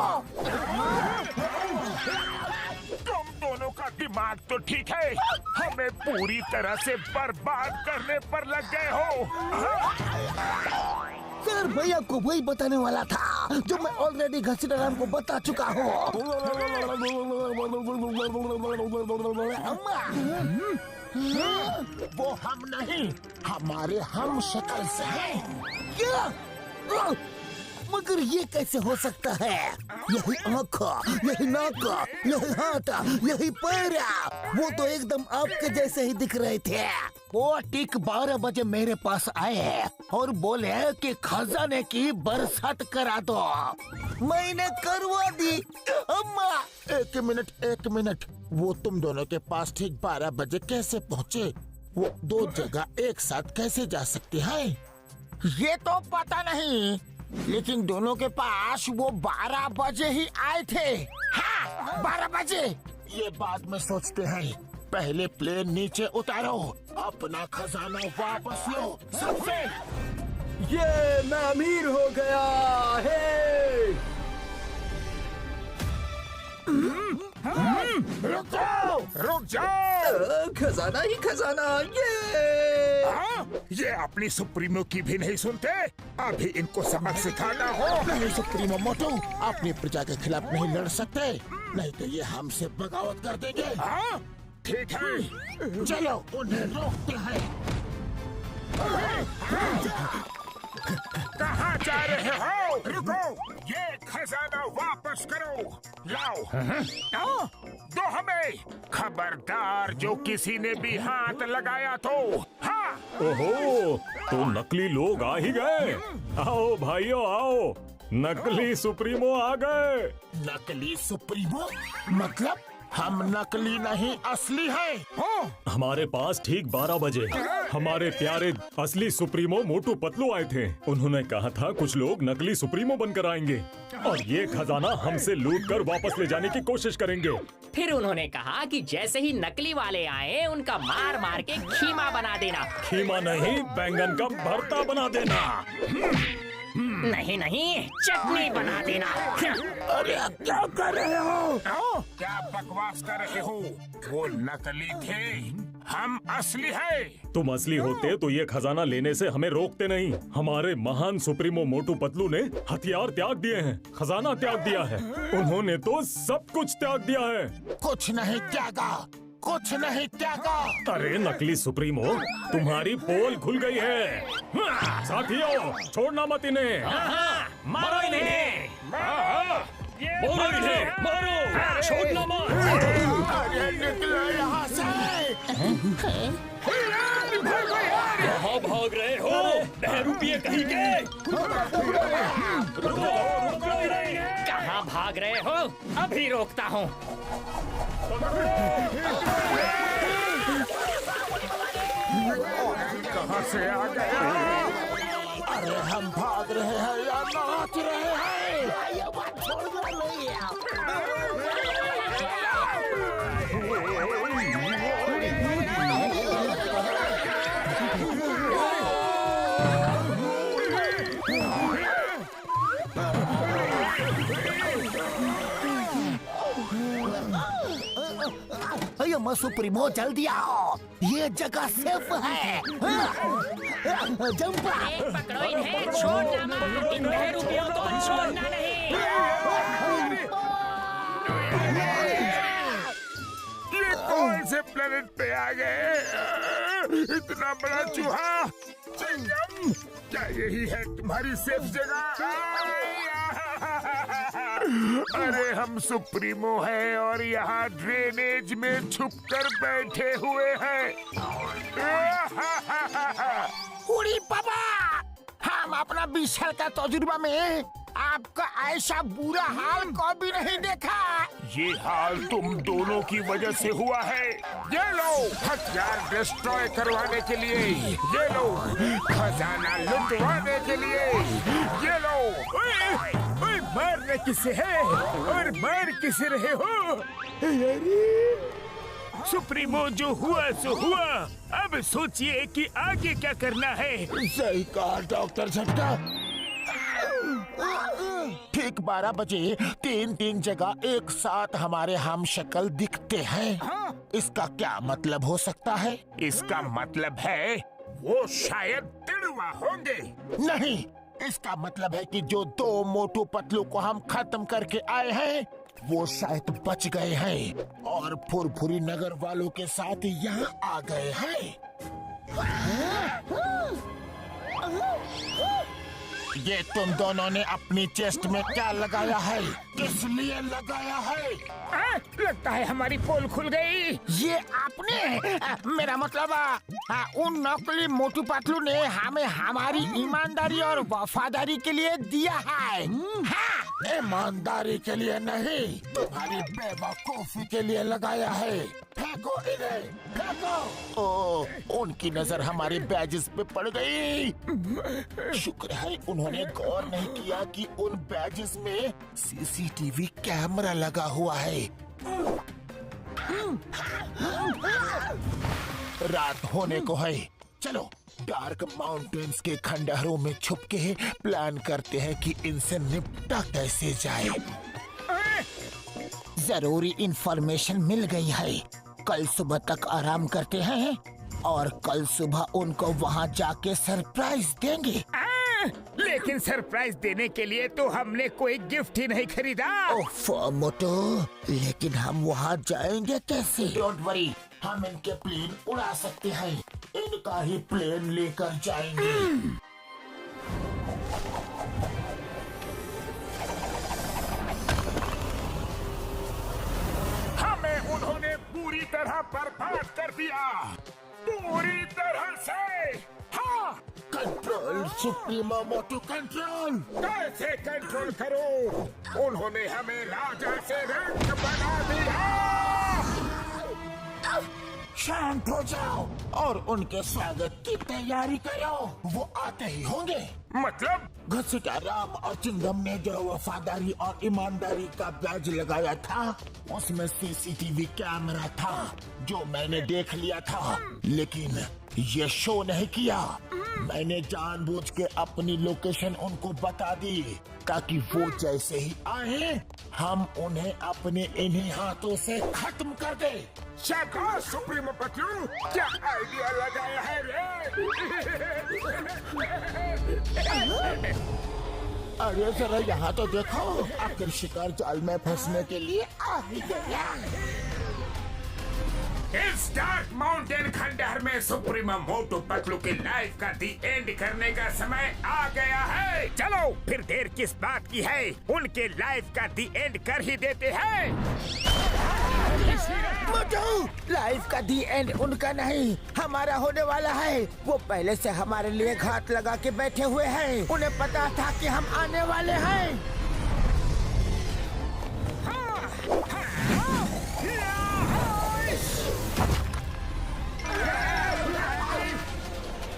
तुम दोनों का दिमाग तो ठीक है, हमें पूरी तरह से बर्बाद करने पर लग गए हो। सर भैया को वही बताने वाला था जो मैं ऑलरेडी घसीटा राम को बता चुका हूँ। वो हम नहीं, हमारे हम शक्ल से हैं। क्या? मगर ये कैसे हो सकता है? यही आँख, यही नाक, यही हाथ, यही पैर, वो तो एकदम आपके जैसे ही दिख रहे थे। वो ठीक 12 बजे मेरे पास आए और बोले कि खजाने की बरसात करा दो। मैंने करवा दी। अम्मा, एक मिनट, वो तुम दोनों के पास ठीक 12 बजे कैसे पहुँचे? वो दो जगह एक साथ कैसे जा सकते हैं? ये तो पता नहीं, लेकिन दोनों के पास वो 12 बजे ही आए थे। हाँ, 12 बजे। ये बाद में सोचते हैं, पहले प्लेन नीचे उतारो, अपना खजाना वापस लो सबसे। ये मैं अमीर हो गया है। रुक जाओ। खजाना ही खजाना। ये ये अपनी सुप्रीमो की भी नहीं सुनते। अभी इनको सबक सिखाना हो। नहीं सुप्रीमो मोटू, अपनी प्रजा के खिलाफ नहीं लड़ सकते, नहीं तो ये हमसे बगावत कर देंगे। हाँ, ठीक है, चलो उन्हें रोकते हैं। कहाँ जा रहे हो? रुको, ये खजाना वापस करो। लाओ, दो हमें। खबरदार, जो किसी ने भी हाथ लगाया तो। हाँ। ओहो, तो नकली लोग आ ही गए। आओ भाइयों आओ, नकली सुप्रीमो आ गए। नकली सुप्रीमो? मतलब हम नकली नहीं असली हैं। हमारे पास ठीक 12 बजे हमारे प्यारे असली सुप्रीमो मोटू पतलू आए थे। उन्होंने कहा था कुछ लोग नकली सुप्रीमो बनकर आएंगे और ये खजाना हमसे लूट कर वापस ले जाने की कोशिश करेंगे। फिर उन्होंने कहा कि जैसे ही नकली वाले आए, उनका मार मार के खीमा बना देना। खीमा नहीं, बैंगन का भरता बना देना। नहीं, चटनी बना देना। अरे क्या कर रहे हो? क्या बकवास कर रहे हो? वो नकली थे, हम असली हैं। तुम असली होते तो ये खजाना लेने से हमें रोकते नहीं। हमारे महान सुप्रीमो मोटू पतलू ने हथियार त्याग दिए हैं, खजाना त्याग दिया है। उन्होंने तो सब कुछ त्याग दिया है। कुछ नहीं त्यागा, कुछ नहीं त्यागा। अरे नकली सुप्रीमो, तुम्हारी पोल खुल गई है। साथियों, छोड़ना मत इन्हें। मारो इन्हें। मारो इन्हें, मारो, छोड़ना मत। अरे निकलो यहाँ से। भागो यार। कहाँ भाग रहे हो? बहरूपिये कहीं के? कहाँ भाग रहे हो? अभी रोकता हूँ। कहाँ से आ गया? अरे हम भाग रहे हैं या नाच रहे हैं? ये बात छोड़ना नहीं है। अयो सुप्रीमो जल्दी आओ, ये जगह सेफ है। जंप पकड़ो इन्हें, छोड़ना मत, इन बहरूपियों को छोड़ना नहीं। ये कौन से प्लेनेट पे आ गए? इतना बड़ा चूहा! चिंगम, क्या यही है तुम्हारी सेफ जगह? अरे हम सुप्रीमो हैं और यहाँ ड्रेनेज में छुपकर बैठे हुए हैं। उड़ी बाबा, हम अपना 20 साल का तजुर्बा में आपका ऐसा बुरा हाल कभी नहीं देखा। ये हाल तुम दोनों की वजह से हुआ है। ये लो हथियार डिस्ट्रॉय करवाने के लिए, ये लो खजाना लुटवाने के लिए, ये लो। ओए, ओए, मारने किसे है और मार किसे रहे हो? अरे सुप्रीमो, जो हुआ सो हुआ। अब सोचिए कि आगे क्या करना है। सही कहा डॉक्टर झटका। ठीक 12 बजे 3 जगह एक साथ हमारे हम शक्ल दिखते हैं। इसका क्या मतलब हो सकता है? इसका मतलब है वो शायद तिड़वा होंगे। नहीं, इसका मतलब है कि जो 2 मोटू पतलू को हम खत्म करके आए हैं वो शायद बच गए हैं और फुरफुरी नगर वालों के साथ यहाँ आ गए हैं। ये तुम दोनों ने अपनी चेस्ट में क्या लगाया है? किस लिए लगाया है? लगता है हमारी पोल खुल गई। ये आपने? मेरा मतलब उन नकली मोटू पतलू ने हमें हमारी ईमानदारी और वफादारी के लिए दिया है। हाँ, ईमानदारी के लिए नहीं, तुम्हारी बेवकूफी के लिए लगाया है। फेंको इन्हें, फेंको। ओ, उनकी नजर हमारे बैजेस पे पड़ गई। शुक्र है उन्होंने गौर नहीं किया कि उन बैजेस में सीसीटीवी कैमरा लगा हुआ है। रात होने को है, चलो डार्क माउंटेन्स के खंडहरों में छुप के प्लान करते हैं कि इनसे निपटा कैसे जाए। जरूरी इंफॉर्मेशन मिल गई है। कल सुबह तक आराम करते हैं और कल सुबह उनको वहाँ जाके सरप्राइज देंगे। लेकिन सरप्राइज देने के लिए तो हमने कोई गिफ्ट ही नहीं खरीदा। ओफो मोटो, लेकिन हम वहाँ जाएंगे कैसे? डोंट वरी, हम इनके प्लेन उड़ा सकते हैं। इनका ही प्लेन लेकर जाएंगे। हमें उन्होंने पूरी तरह बर्बाद कर दिया, पूरी तरह से। हाँ, कंट्रोल सुप्रीमो मोटू, कंट्रोल। कैसे कंट्रोल करो? उन्होंने हमें राजा से रंग बना दिया। शांत हो जाओ और उनके स्वागत की तैयारी करो। वो आते ही होंगे। मतलब? घसीटा राम और चिंगम ने जो वफादारी और ईमानदारी का बैज लगाया था उसमें सीसीटीवी कैमरा था जो मैंने देख लिया था, लेकिन ये शो नहीं किया। मैंने जानबूझ के अपनी लोकेशन उनको बता दी ताकि वो जैसे ही आए हम उन्हें अपने इन्हीं हाथों से खत्म कर दे। शाबाश सुप्रीमो पतलू, क्या आइडिया लगाया है रे? अरे जरा यहाँ तो देखो, आखिर शिकार जाल में फंसने के लिए आ ही गया। इस डार्क माउंटेन खंडहर में सुप्रीमो मोटू पतलू की लाइफ का दी एंड करने का समय आ गया है। चलो फिर देर किस बात की है, उनके लाइफ का दी एंड कर ही देते हैं। मोटू, लाइफ का दी एंड उनका नहीं, हमारा होने वाला है। वो पहले से हमारे लिए घात लगा के बैठे हुए हैं। उन्हें पता था कि हम आने वाले हैं।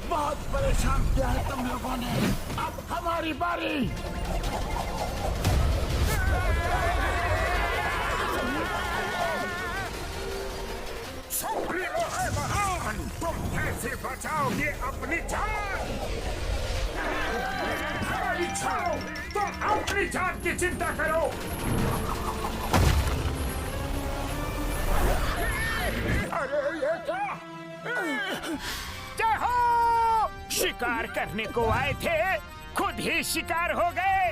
बहुत परेशान किया है तुम लोगों ने। अब हमारी बारी। सुप्रीमो है महान, तुम कैसे बचाओगे अपनी जान? हमारी छाओ, तुम अपनी जान की चिंता करो। अरे ये क्या? क्या हो? शिकार करने को आए थे, खुद ही शिकार हो गए।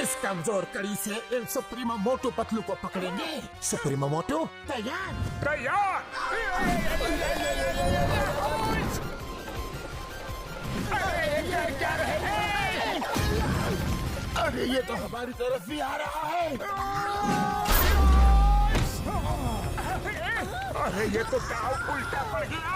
इस कमजोर कड़ी से इन सुप्रीमो मोटू पतलू को पकड़ेंगे। सुप्रीमो मोटू तैयार। तैयार। अरे ये तो हमारी तरफ भी आ रहा है। अरे ये तो दाव उल्टा पड़ गया।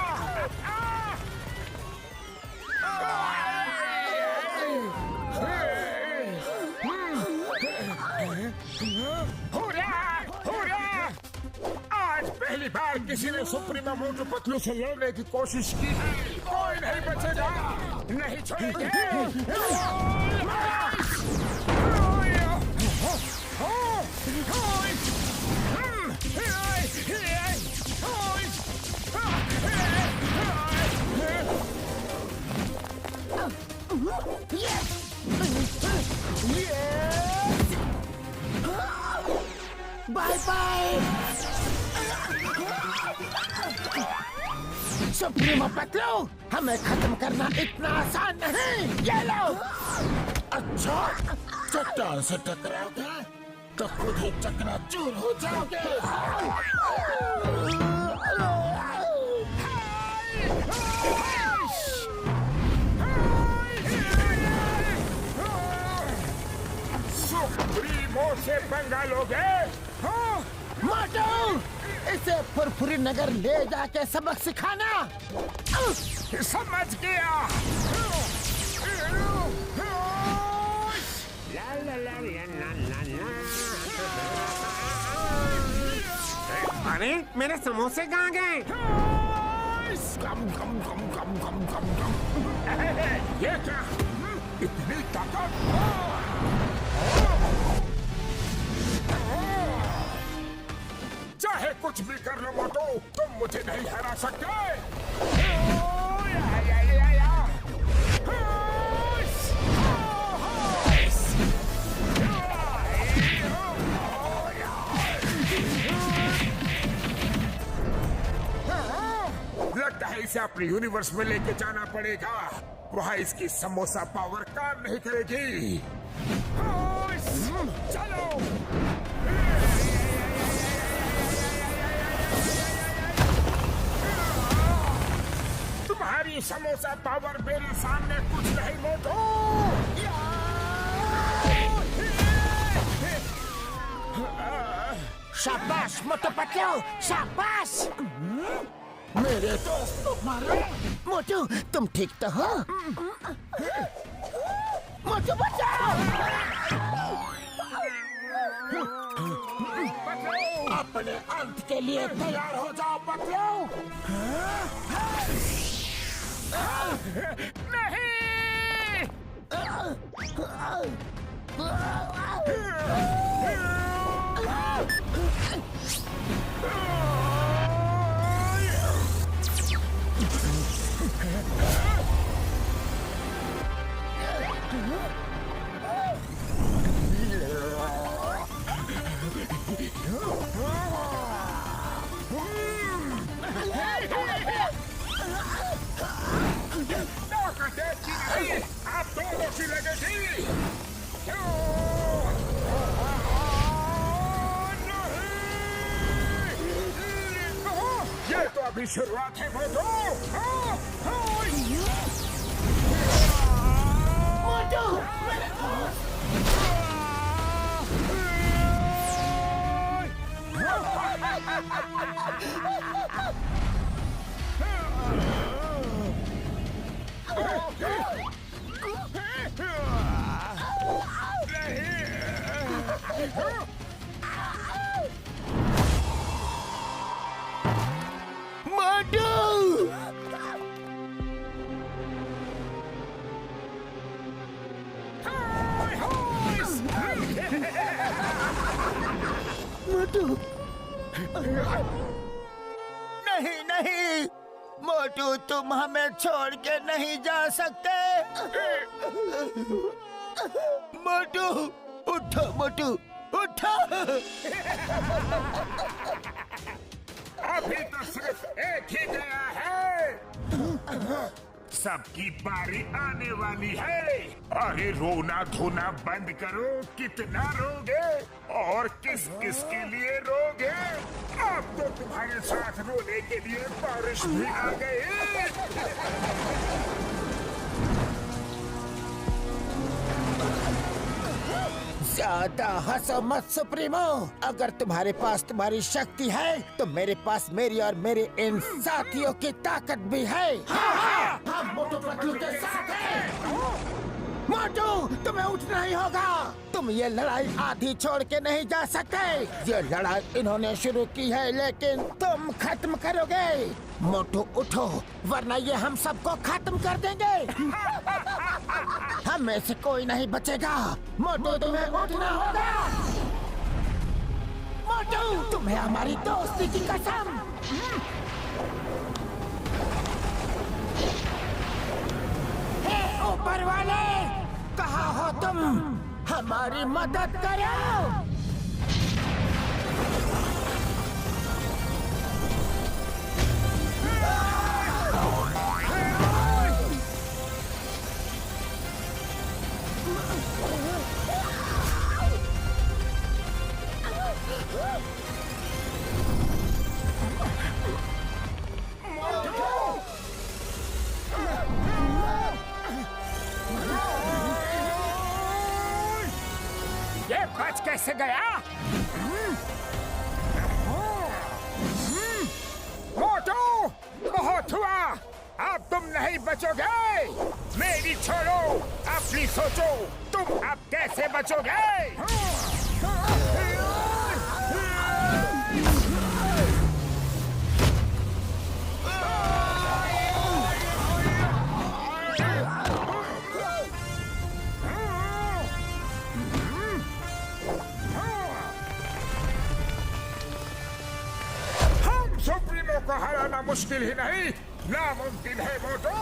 हुर्रा! हुर्रा! आज पहली बार किसी ने सुप्रीमो मोटू पतलू से लड़ने की कोशिश की है। कोई नहीं बचेगा, नहीं छोड़ेंगे। Bye bye. सुप्रीमो पतलू, हमें खत्म करना इतना आसान नहीं। ये लो। अच्छा, चट्टान से टकराओगे तो खुद ही चकनाचूर हो जाओगे। सुप्रीमो से पंगा लोगे? मोटू, इसे फुरफुरी नगर ले जाके सबक सिखाना। समझ गया। अरे मेरे समोसे कहाँ गए? ये क्या? इतनी ताकत? चाहे कुछ भी कर लो मोटू, तुम मुझे नहीं हरा सकते। लगता है इसे अपने यूनिवर्स में लेके जाना पड़ेगा। वहाँ इसकी समोसा पावर काम नहीं करेगी। चलो। तुम्हारी समोसा पावर मेरे सामने कुछ नहीं मोटू। शाबाश मोटू पतलू, शाबाश। मेरे दोस्त को मारो। मोटू, तुम ठीक तो हो? मोटू बचाओ। अपने अंत के लिए तैयार हो जाओ पतलू। नहीं। आप दोनों की लगेगी। ये तो अभी शुरुआत है मोटू। मोटू, नहीं नहीं, मोटू तुम हमें छोड़ के नहीं जा सकते। मोटू उठो, मोटू उठो। अभी तो सिर्फ एक ही गया है, सबकी बारी आने वाली है। अरे रोना धोना बंद करो, कितना रोगे और किस किस के लिए रोगे? अब तो तुम्हारे साथ रोने के लिए बारिश भी आ गई। ज्यादा हंसो मत सुप्रीमो। अगर तुम्हारे पास तुम्हारी शक्ति है तो मेरे पास मेरी और मेरे इन साथियों की ताकत भी है। हम मोटू पतलू के साथ हैं। मोटू, तुम्हें उठना ही होगा। तुम ये लड़ाई आधी छोड़ के नहीं जा सकते। ये लड़ाई इन्होंने शुरू की है लेकिन तुम खत्म करोगे। मोटू उठो, वरना ये हम सबको खत्म कर देंगे। हम में से कोई नहीं बचेगा। मोटू, तुम्हें उठना होगा। मोटू, तुम्हें हमारी दोस्ती की कसम। हे ऊपर वाले, कहाँ हो तुम? हमारी मदद करो। ये बच कैसे गया? मोटू, बहुत हुआ, अब तुम नहीं बचोगे। मेरी छोड़ो, अपनी सोचो, तुम अब कैसे बचोगे? सुप्रीमो को हराना मुश्किल ही नहीं, नामुमकिन है मोटू।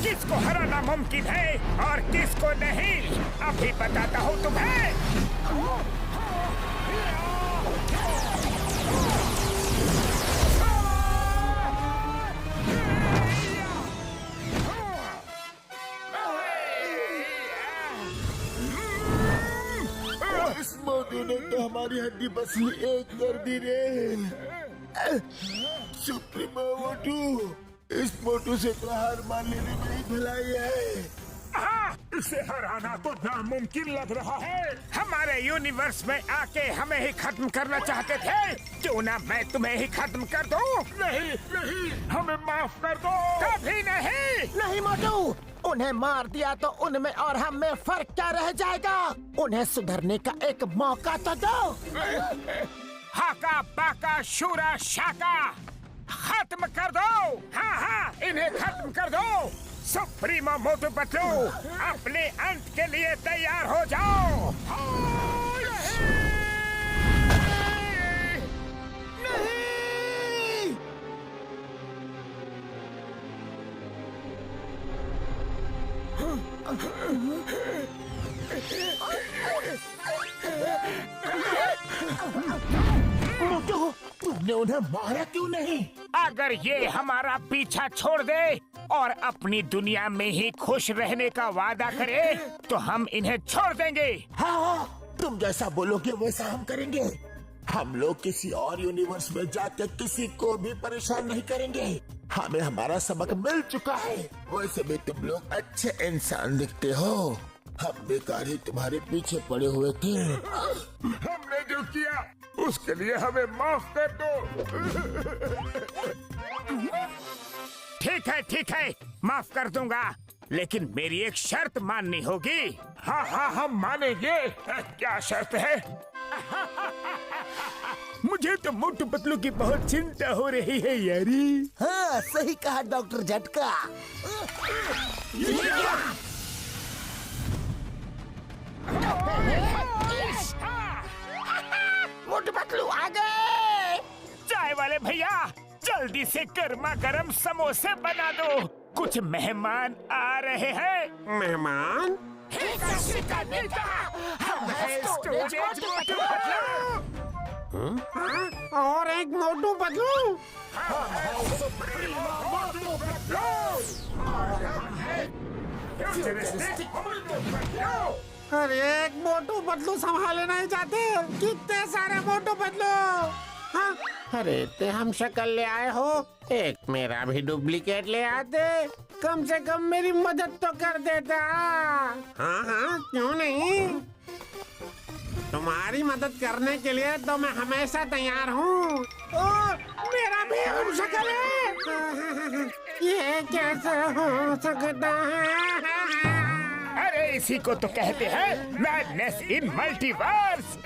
किसको हराना मुमकिन है और किसको नहीं, अभी बताता हूँ तुम्हें। इस मोटू ने तो हमारी हड्डी बसी एक कर दी रे। सुप्रीमो मोटू, इस मोटू से तो हार मान लेने में ही भलाई है। इसे हराना तो नामुमकिन लग रहा है। हमारे यूनिवर्स में आके हमें ही खत्म करना चाहते थे, क्यों ना मैं तुम्हें ही खत्म कर दूं? नहीं नहीं, हमें माफ कर दो। कभी नहीं। नहीं मोटू, उन्हें मार दिया तो उनमें और हम में फर्क क्या रह जाएगा? उन्हें सुधरने का एक मौका तो दो। हाका बाका शूरा शाका, खत्म कर दो। हाँ हाँ, इन्हें खत्म कर दो। सुप्रीमो मोटू पतलू, अपने अंत के लिए तैयार हो जाओ। मोटू, तुमने उन्हें मारा क्यों नहीं? अगर ये हमारा पीछा छोड़ दे और अपनी दुनिया में ही खुश रहने का वादा करे तो हम इन्हें छोड़ देंगे। हाँ, तुम जैसा बोलोगे वैसा हम करेंगे। हम लोग किसी और यूनिवर्स में जाकर किसी को भी परेशान नहीं करेंगे। हमें हमारा सबक मिल चुका है। वैसे भी तुम लोग अच्छे इंसान दिखते हो। हम बेकार ही तुम्हारे पीछे पड़े हुए थे। हमने जो किया उसके लिए हमें माफ कर दो। ठीक है, माफ कर दूंगा, लेकिन मेरी एक शर्त माननी होगी। हाँ, हम मानेंगे। क्या शर्त है? मुझे तो मोटू पतलू की बहुत चिंता हो रही है यारी। हाँ, सही कहा डॉक्टर झटका। मोटू पतलू आ गए। चाय वाले भैया, जल्दी से गर्मा गर्म समोसे बना दो, कुछ मेहमान आ रहे हैं। मेहमान? और एक मोटू पतलू। अरे एक मोटू पतलू संभाले नहीं जाते, कितने सारे मोटू पतलू। हाँ? अरे ते हम शक्ल ले आए हो, एक मेरा भी डुप्लीकेट ले आते, कम से कम मेरी मदद तो कर देता। हाँ, क्यों नहीं, तुम्हारी मदद करने के लिए तो मैं हमेशा तैयार हूँ। मेरा भी हम शक्ल है, ये कैसे हो सकता है? अरे इसी को तो कहते हैं मैडनेस इन मल्टीवर्स।